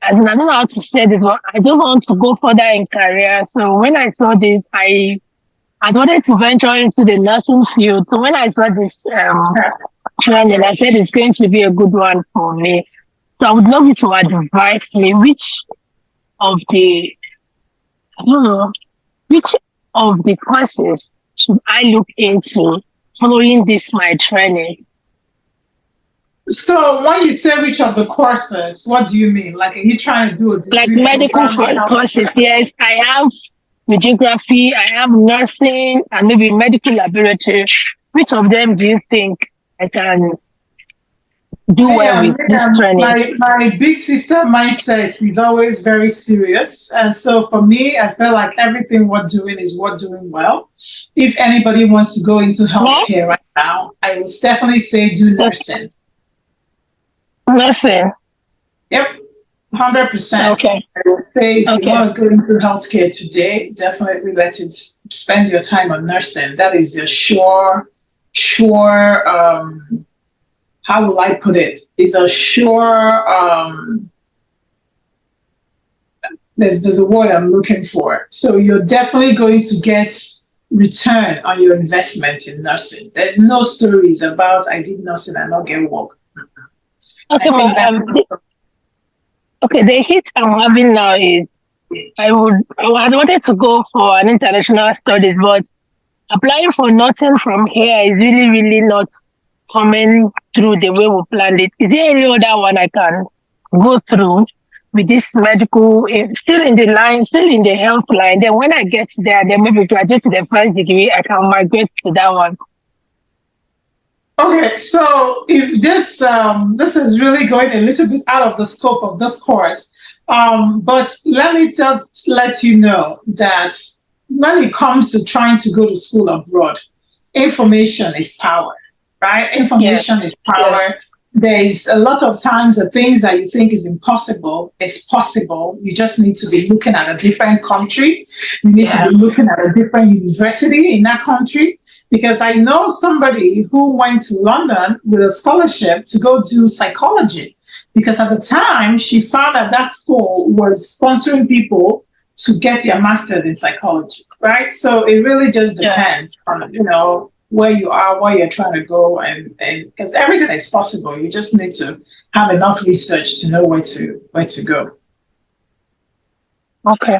I don't know how to say this, but I just want to go further in career. So when I saw this, I wanted to venture into the nursing field. So when I saw this training, I said it's going to be a good one for me. So I would love you to advise me of the I don't know which of the courses should I look into following this my training. So when you say which of the courses, what do you mean? Like, are you trying to do a Like degree medical program? courses, yes, I have radiography, I have nursing, and maybe medical laboratory. Which of them do you think I can do well with this training? My big sister mindset is always very serious. And so for me, I feel like everything we're doing is we're doing well. If anybody wants to go into healthcare right now, I would definitely say do nursing. Nursing. Yep. 100%. Okay. I would say if you want to go into healthcare today, definitely spend your time on nursing. That is your sure, how will I put it? It's a sure, there's a word I'm looking for. So you're definitely going to get return on your investment in nursing. There's no stories about I did nursing and not get work. Okay, the hit I'm having now is I wanted to go for an international studies, but applying for nothing from here is really not coming through the way we planned it. Is there any other one I can go through with this medical, still in the line, still in the health line? Then when I get there, then maybe graduate to the first degree, I can migrate to that one. Okay, so if this is really going a little bit out of the scope of this course, but let me just let you know that when it comes to trying to go to school abroad, information is power, right? Information is power. Yes. There's a lot of times the things that you think is impossible is possible. You just need to be looking at a different country. You need to be looking at a different university in that country. Because I know somebody who went to London with a scholarship to go do psychology. Because at the time, she found that school was sponsoring people to get their masters in psychology, right? So it really just depends on, where you are, where you're trying to go, and because everything is possible. You just need to have enough research to know where to go. Okay.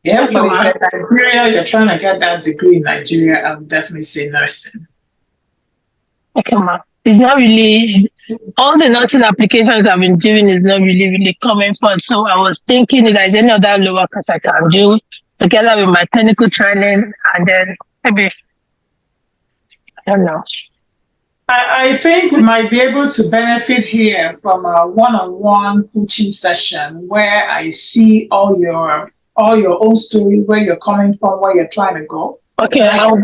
Yeah, but if you're in Nigeria, you're trying to get that degree in Nigeria, I would definitely say nursing. Okay, ma. It's not really, all the nursing applications I've been doing is not really coming forward. So I was thinking if there's any other lower course I can do together with my clinical training, and then maybe, I don't know. I think we might be able to benefit here from a one-on-one coaching session where I see all your own story, where you're coming from, where you're trying to go. Okay, I will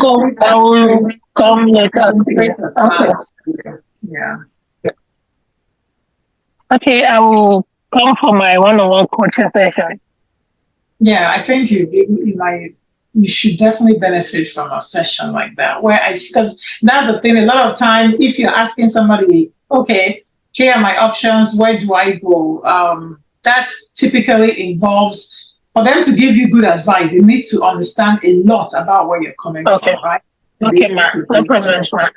come later. Okay. Yeah. Okay, I will come for my one-on-one coaching session. Yeah, I think you should definitely benefit from a session like that. Because that's the thing, a lot of time, if you're asking somebody, okay, here are my options, where do I go? That typically involves, for them to give you good advice, you need to understand a lot about where you're coming from, right? Okay, ma. No problem, ma.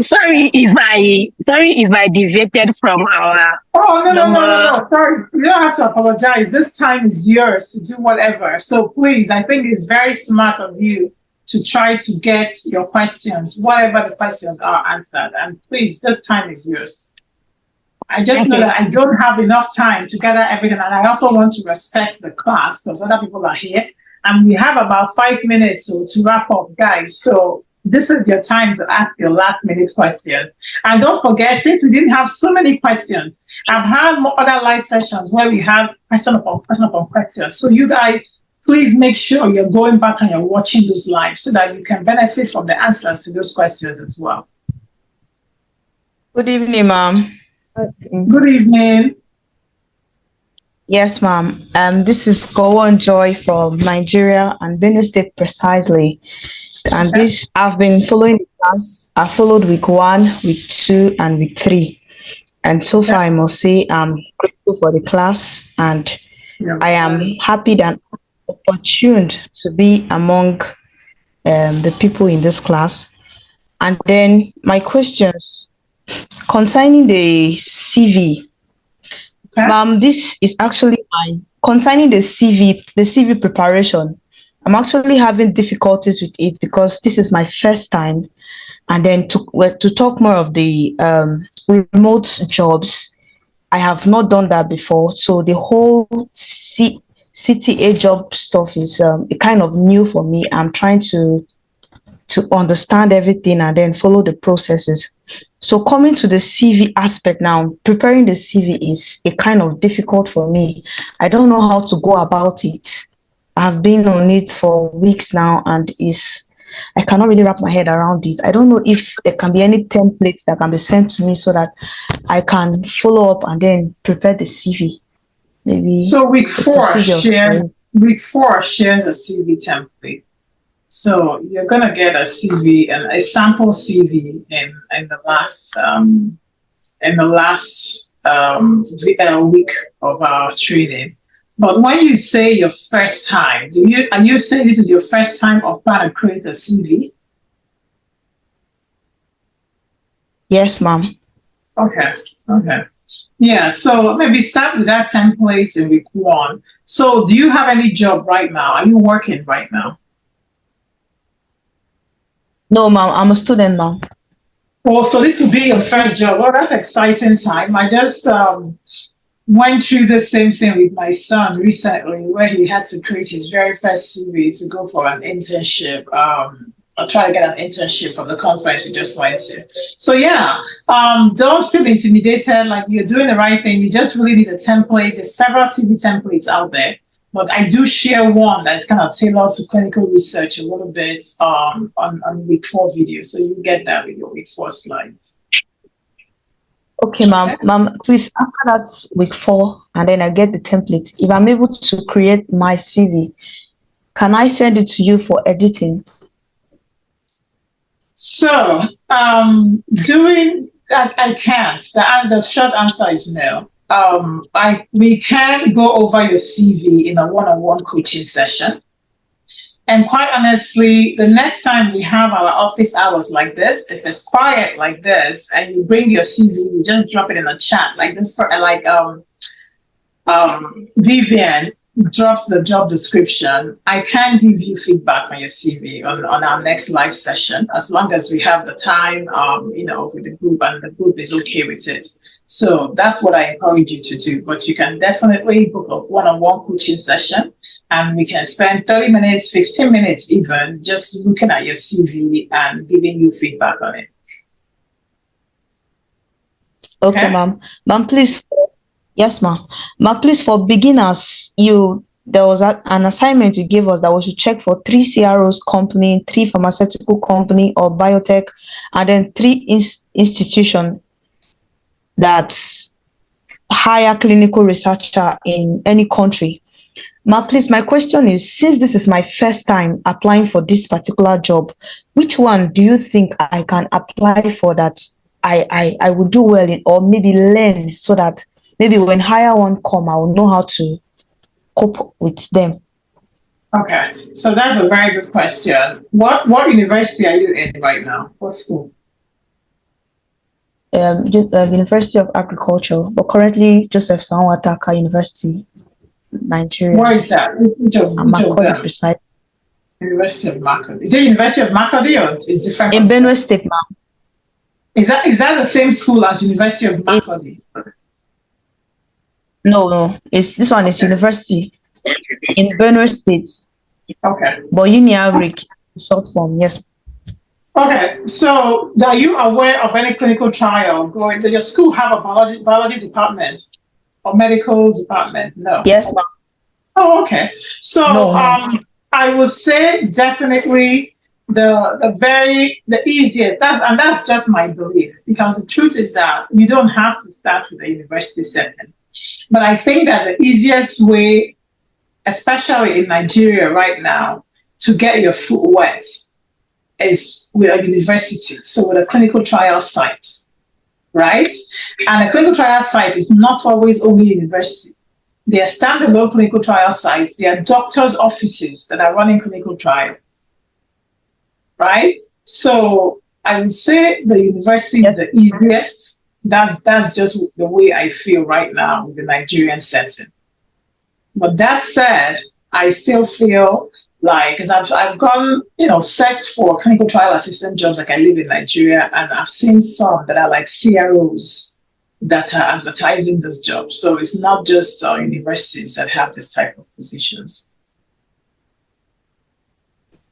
sorry if I deviated from our Oh, no, no, no, no, normal. no. Sorry. You don't have to apologize. This time is yours to do whatever. So please, I think it's very smart of you to try to get your questions, whatever the questions are, answered. And please, this time is yours. I just know Okay. that I don't have enough time to gather everything. And I also want to respect the class because other people are here. And we have about 5 minutes to wrap up, guys. So this is your time to ask your last minute question. And don't forget, since we didn't have so many questions, I've had more other live sessions where we had question upon question. So you guys, please make sure you're going back and you're watching those live so that you can benefit from the answers to those questions as well. Good evening, ma'am. Good evening. Yes, ma'am. This is Gowon Joy from Nigeria and Benue State precisely. And this, I've been following the class. I followed week 1, week 2, and week 3. And so far, I must say I'm grateful for the class, and I am happy that I'm opportuned to be among the people in this class. And then my questions concerning the CV. Ma'am, this is actually concerning the CV preparation. I'm actually having difficulties with it because this is my first time. And then to talk more of the remote jobs, I have not done that before. So the whole CTA job stuff is kind of new for me. I'm trying to understand everything and then follow the processes. So coming to the CV aspect now, preparing the CV is a kind of difficult for me. I don't know how to go about it. I've been on it for weeks now and I cannot really wrap my head around it. I don't know if there can be any templates that can be sent to me so that I can follow up and then prepare the CV. Maybe so week 4 shares a CV template. So you're gonna get a CV and a sample CV in the last week of our training. But when you say your first time, are you saying this is your first time of trying to create a CV? Yes, ma'am. Okay. Yeah, so maybe start with that template in week 1. So do you have any job right now? Are you working right now? No, ma'am, I'm a student, ma'am. Oh, so this will be your first job. Oh, that's exciting time. I just went through the same thing with my son recently, where he had to create his very first CV to go for an internship. I'll try to get an internship from the conference we just went to. So yeah, don't feel intimidated, like you're doing the right thing. You just really need a template. There's several CV templates out there, but I do share one that's kind of tailored to clinical research a little bit on week 4 video. So you get that with your week 4 slides. Okay, ma'am. Ma'am, please, after that week 4, and then I get the template. If I'm able to create my CV, can I send it to you for editing? So, doing that, I can't. The short answer is no. We can go over your CV in a one-on-one coaching session. And quite honestly, the next time we have our office hours like this, if it's quiet like this, and you bring your CV, you just drop it in a chat like this, Vivian drops the job description. I can give you feedback on your CV on our next live session, as long as we have the time, with the group and the group is okay with it. So that's what I encourage you to do. But you can definitely book a one-on-one coaching session, and we can spend 30 minutes, 15 minutes even, just looking at your CV and giving you feedback on it. Okay, ma'am. Ma'am, please. Yes, ma'am. Ma'am, please, for beginners, there was an assignment you gave us that we should check for 3 CROs company, 3 pharmaceutical company or biotech, and then 3 institutions that hire clinical researcher in any country. Ma'am, please, my question is, since this is my first time applying for this particular job, which one do you think I can apply for that I would do well in, or maybe learn so that maybe when higher one come, I will know how to cope with them? Okay, so that's a very good question. What university are you in right now? What school? University of Agriculture, but currently Joseph Sanwo-Ataka University, Nigeria. Where is that? Which of Makurdi them? precise. University of Makurdi. Is it University of Makurdi or is it different? In Benue State, ma'am. Is that the same school as University of Makurdi? No. This one is university in Benue State. Okay. But UniAgric, short form, yes. Okay, so are you aware of any clinical trial going? Does your school have a biology department or medical department? No. Yes, ma'am. Oh, okay. So No, I would say definitely the easiest. That's just my belief, because the truth is that you don't have to start with a university setting. But I think that the easiest way, especially in Nigeria right now, to get your foot wet is with a university, so with a clinical trial site, right? And a clinical trial site is not always only university. They are standalone clinical trial sites. They are doctors' offices that are running clinical trial, right? So I would say the university is the easiest. That's just the way I feel right now with the Nigerian setting. But that said, I still feel like, because I've gone, searched for clinical trial assistant jobs, like I live in Nigeria, and I've seen some that are like CROs that are advertising this job. So it's not just universities that have this type of positions.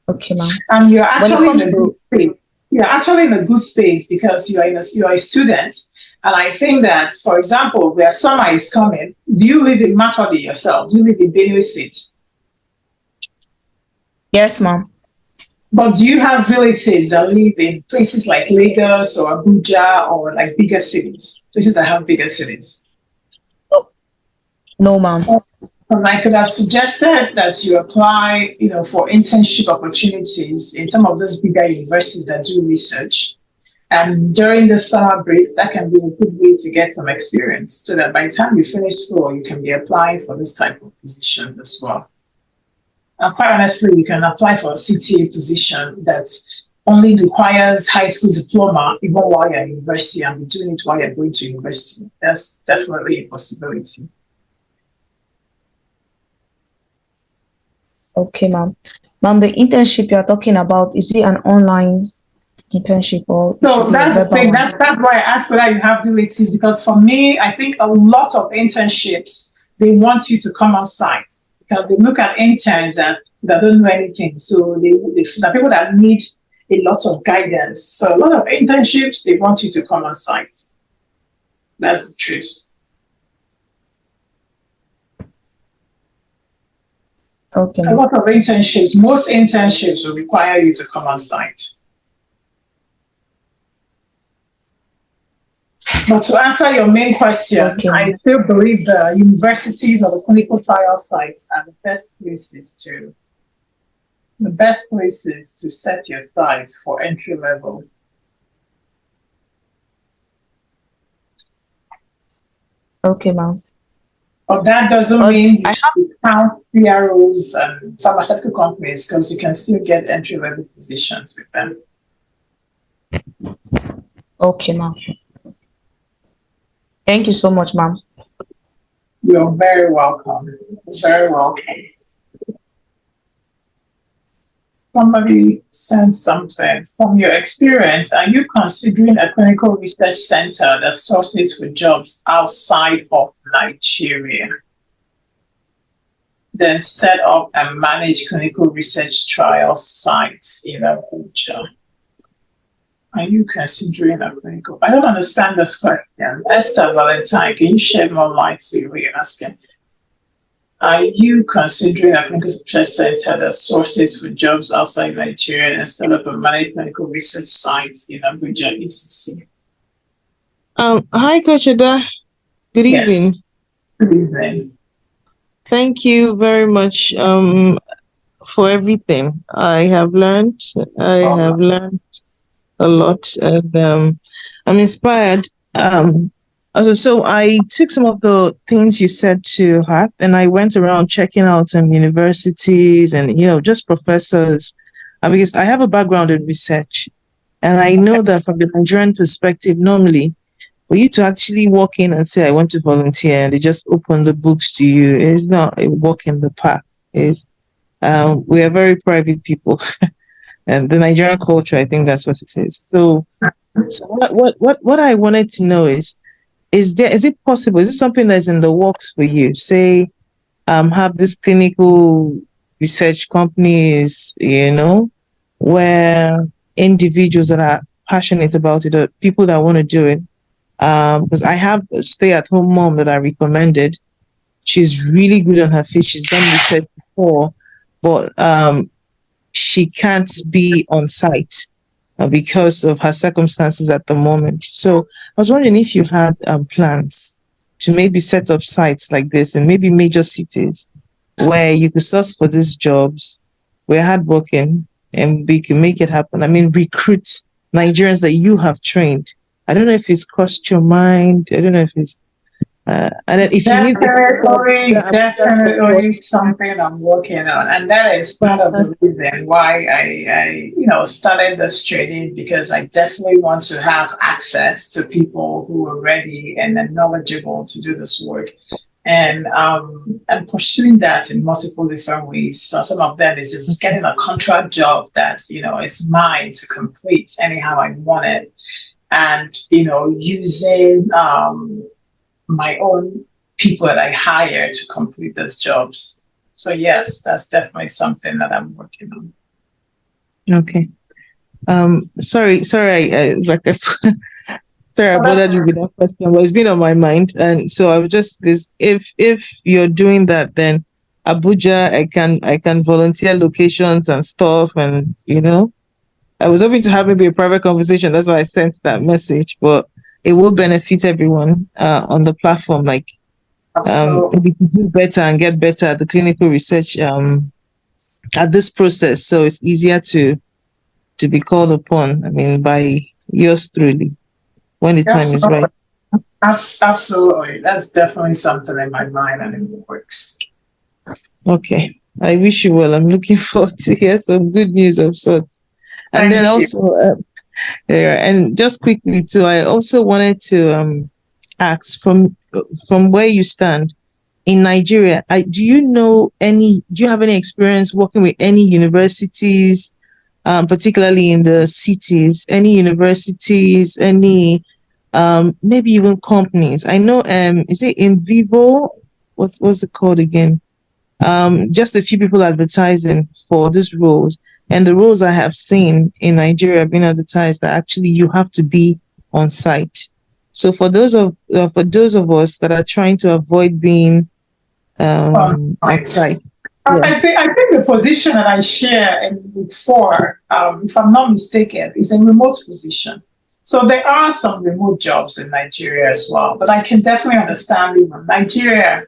Okay, ma'am. And you're actually in a good space. You're actually in a good space because you're a student. And I think that, for example, where summer is coming, do you live in Makurdi yourself? Do you live in Benue State? Yes, ma'am. But do you have relatives that live in places like Lagos or Abuja or like bigger cities, places that have bigger cities? No, ma'am. I could have suggested that you apply, for internship opportunities in some of those bigger universities that do research. And during the summer break, that can be a good way to get some experience, so that by the time you finish school, you can be applying for this type of position as well. And quite honestly, you can apply for a CTA position that only requires high school diploma, even while you're at university, and be doing it while you're going to university. That's definitely a possibility. Okay, ma'am. Ma'am, the internship you're talking about, is it an online internship or? So that's the thing. That's why I asked whether you have relatives, because for me, I think a lot of internships, they want you to come on site, because they look at interns as that don't know anything. So the people that need a lot of guidance. So a lot of internships, they want you to come on site. That's the truth. Okay. A lot of internships, most internships will require you to come on site. But to answer your main question, okay, I still believe the universities or the clinical trial sites are the best places to set your sights for entry level. Okay, ma'am. But that doesn't mean you count CROs and pharmaceutical companies, because you can still get entry level positions with them. Okay, ma'am. Thank you so much, ma'am. You're very welcome. Very welcome. Somebody sent something. From your experience, are you considering a clinical research center that sources for jobs outside of Nigeria, then set up and manage clinical research trial sites in Abuja? Are you considering a clinical? I don't understand this question. Esther Valentine, can you shed more light to what you're asking? Are you considering a clinical research center that sources for jobs outside Nigeria and set up and manage clinical research sites in Abuja, ECC? Hi, Coach Ada. Good evening. Good evening. Thank you very much for everything. I have learned a lot, and I'm inspired. So I took some of the things you said to heart, and I went around checking out some universities and just professors, because I have a background in research, and I know that from the Nigerian perspective, normally for you to actually walk in and say, I want to volunteer, and they just open the books to you, it's not a walk in the park. It's, we are very private people. And the Nigerian culture, I think that's what it is. So what I wanted to know is it possible? Is it something that's in the works for you? Say, have this clinical research companies, where individuals that are passionate about it, or people that want to do it. Because I have a stay-at-home mom that I recommended. She's really good on her feet. She's done research before, but she can't be on site because of her circumstances at the moment. So I was wondering if you had plans to maybe set up sites like this in maybe major cities where you could source for these jobs. We're hardworking and we can make it happen. I mean, recruit Nigerians that you have trained. I don't know if it's crossed your mind. I don't know if it's and then if you need definitely something I'm working on, and that is part of the reason why I started this training, because I definitely want to have access to people who are ready and are knowledgeable to do this work. And I'm pursuing that in multiple different ways. So some of them is just getting a contract job that is mine to complete anyhow I want it, and using my own people that I hire to complete those jobs. So yes, that's definitely something that I'm working on. Okay. Sorry, I sorry, I bothered you with that question, but it's been on my mind, and so I was just this. If you're doing that, then Abuja, I can volunteer locations and stuff, and I was hoping to have maybe a private conversation. That's why I sent that message, but it will benefit everyone on the platform. Like, maybe to do better and get better at the clinical research at this process, so it's easier to be called upon. I mean, by yours truly, when the time is right. Absolutely, that's definitely something in my mind and in the works. Okay, I wish you well. I'm looking forward to hear some good news of sorts. And then also, and just quickly too, I also wanted to ask from where you stand in Nigeria. Do you have any experience working with any universities, particularly in the cities? Any universities? Any maybe even companies? I know. Is it in vivo? What's it called again? Just a few people advertising for these roles. And the roles I have seen in Nigeria being advertised that actually you have to be on site. So for those of us that are trying to avoid being on site, yes. I think the position that I share in week 4, if I'm not mistaken, is a remote position. So there are some remote jobs in Nigeria as well, but I can definitely understand even Nigeria.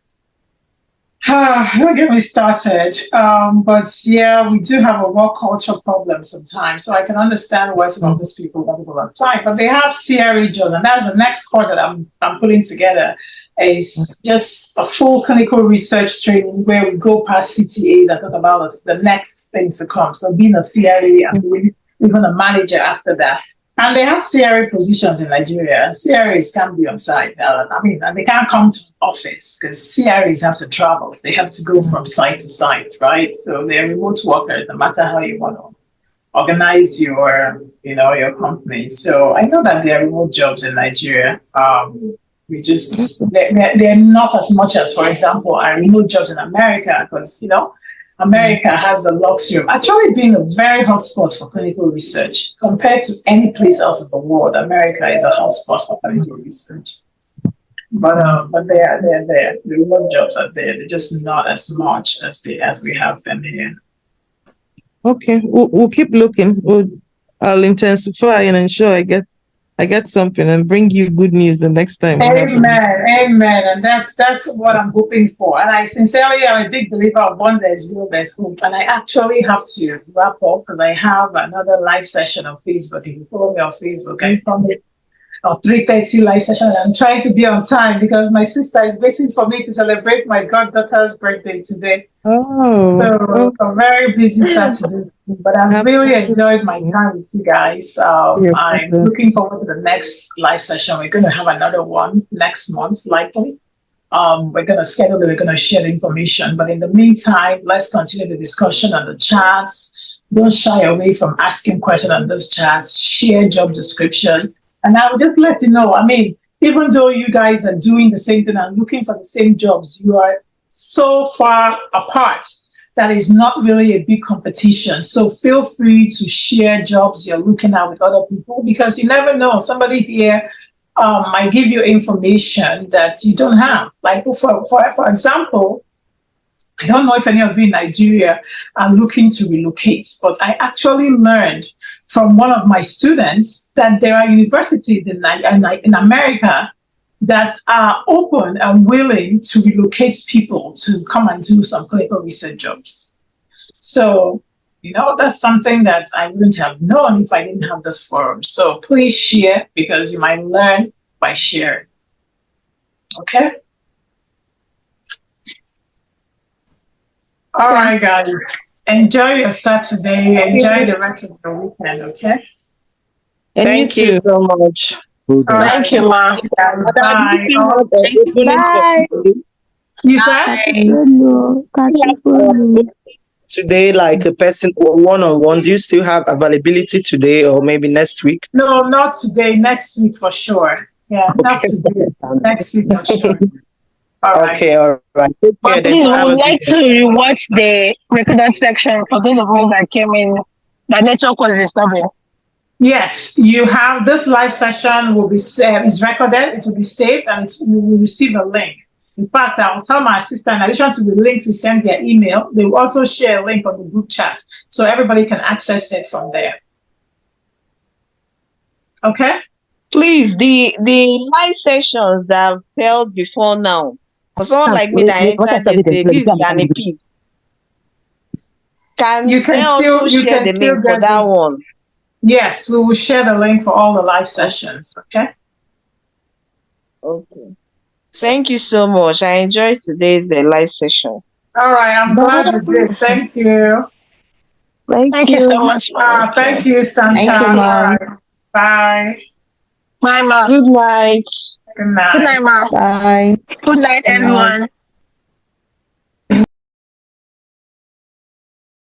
Don't get me started. But yeah, we do have a work culture problem sometimes. So I can understand why some of these people don't go outside. But they have CRE jobs, and that's the next course that I'm putting together. Is just a full clinical research training where we go past CTA that talk about the next things to come. So being a CRE and even a manager after that. And they have CRA positions in Nigeria. CRAs can be on site. They can't come to office because CRAs have to travel. They have to go from site to site, right? So they're remote workers, no matter how you want to organize your company. So I know that there are remote jobs in Nigeria. They're not as much as, for example, our remote jobs in America, because America has the luxury of actually being a very hotspot for clinical research compared to any place else in the world. America is a hotspot for clinical research, but they're there. The remote jobs are there. They're just not as much as we have them here. Okay, we'll keep looking. I'll intensify and ensure I get something and bring you good news the next time. Amen. And that's what I'm hoping for. And I sincerely am a big believer of one there's will, there's hope. And I actually have to wrap up because I have another live session on Facebook. If you follow me on Facebook, I promise a 3:30 live session. And I'm trying to be on time because my sister is waiting for me to celebrate my goddaughter's birthday today. Oh, So a very busy Saturday, but I've really enjoyed my time with you guys. I'm looking forward to the next live session. We're going to have another one next month, likely. We're going to schedule it, we're going to share the information. But in the meantime, let's continue the discussion on the chats. Don't shy away from asking questions on those chats, share job description. And I will just let you know, I mean, even though you guys are doing the same thing and looking for the same jobs, you are so far apart that is not really a big competition. So feel free to share jobs you're looking at with other people because you never know. Somebody here might give you information that you don't have. Like for example, I don't know if any of you in Nigeria are looking to relocate, but I actually learned from one of my students that there are universities in America that are open and willing to relocate people to come and do some clinical research jobs. So, that's something that I wouldn't have known if I didn't have this forum. So please share because you might learn by sharing. Okay? All right, guys. Enjoy your Saturday. Enjoy the rest of the weekend, okay? Thank you so much. Thank you, ma. Bye. Bye. You said? Today, like a person one-on-one, do you still have availability today or maybe next week? No, not today. Next week for sure. Yeah, not today. Next week for sure. All right. Okay, all right. Take care But then. please, we Have a would good like day. to rewatch the recorded section for those of us that came in. The network was disturbing. Yes, you have this live session will be is recorded. It will be saved, and you will receive a link. In fact, I'll tell my assistant, in addition to the links we send via email, they will also share a link on the group chat so everybody can access it from there. Okay? Please, the live sessions that I've held before now, for someone like me that entered this is an EP. Can they also share the link for that one? Yes, we will share the link for all the live sessions. Okay? Okay. Thank you so much. I enjoyed today's live session. All right, I'm glad you did. Thank you. Thank you so much. Thank you, Santa. Thank you, Mom. Bye. Bye, ma. Good night. Good night. Good night, ma. Bye. Good night, everyone.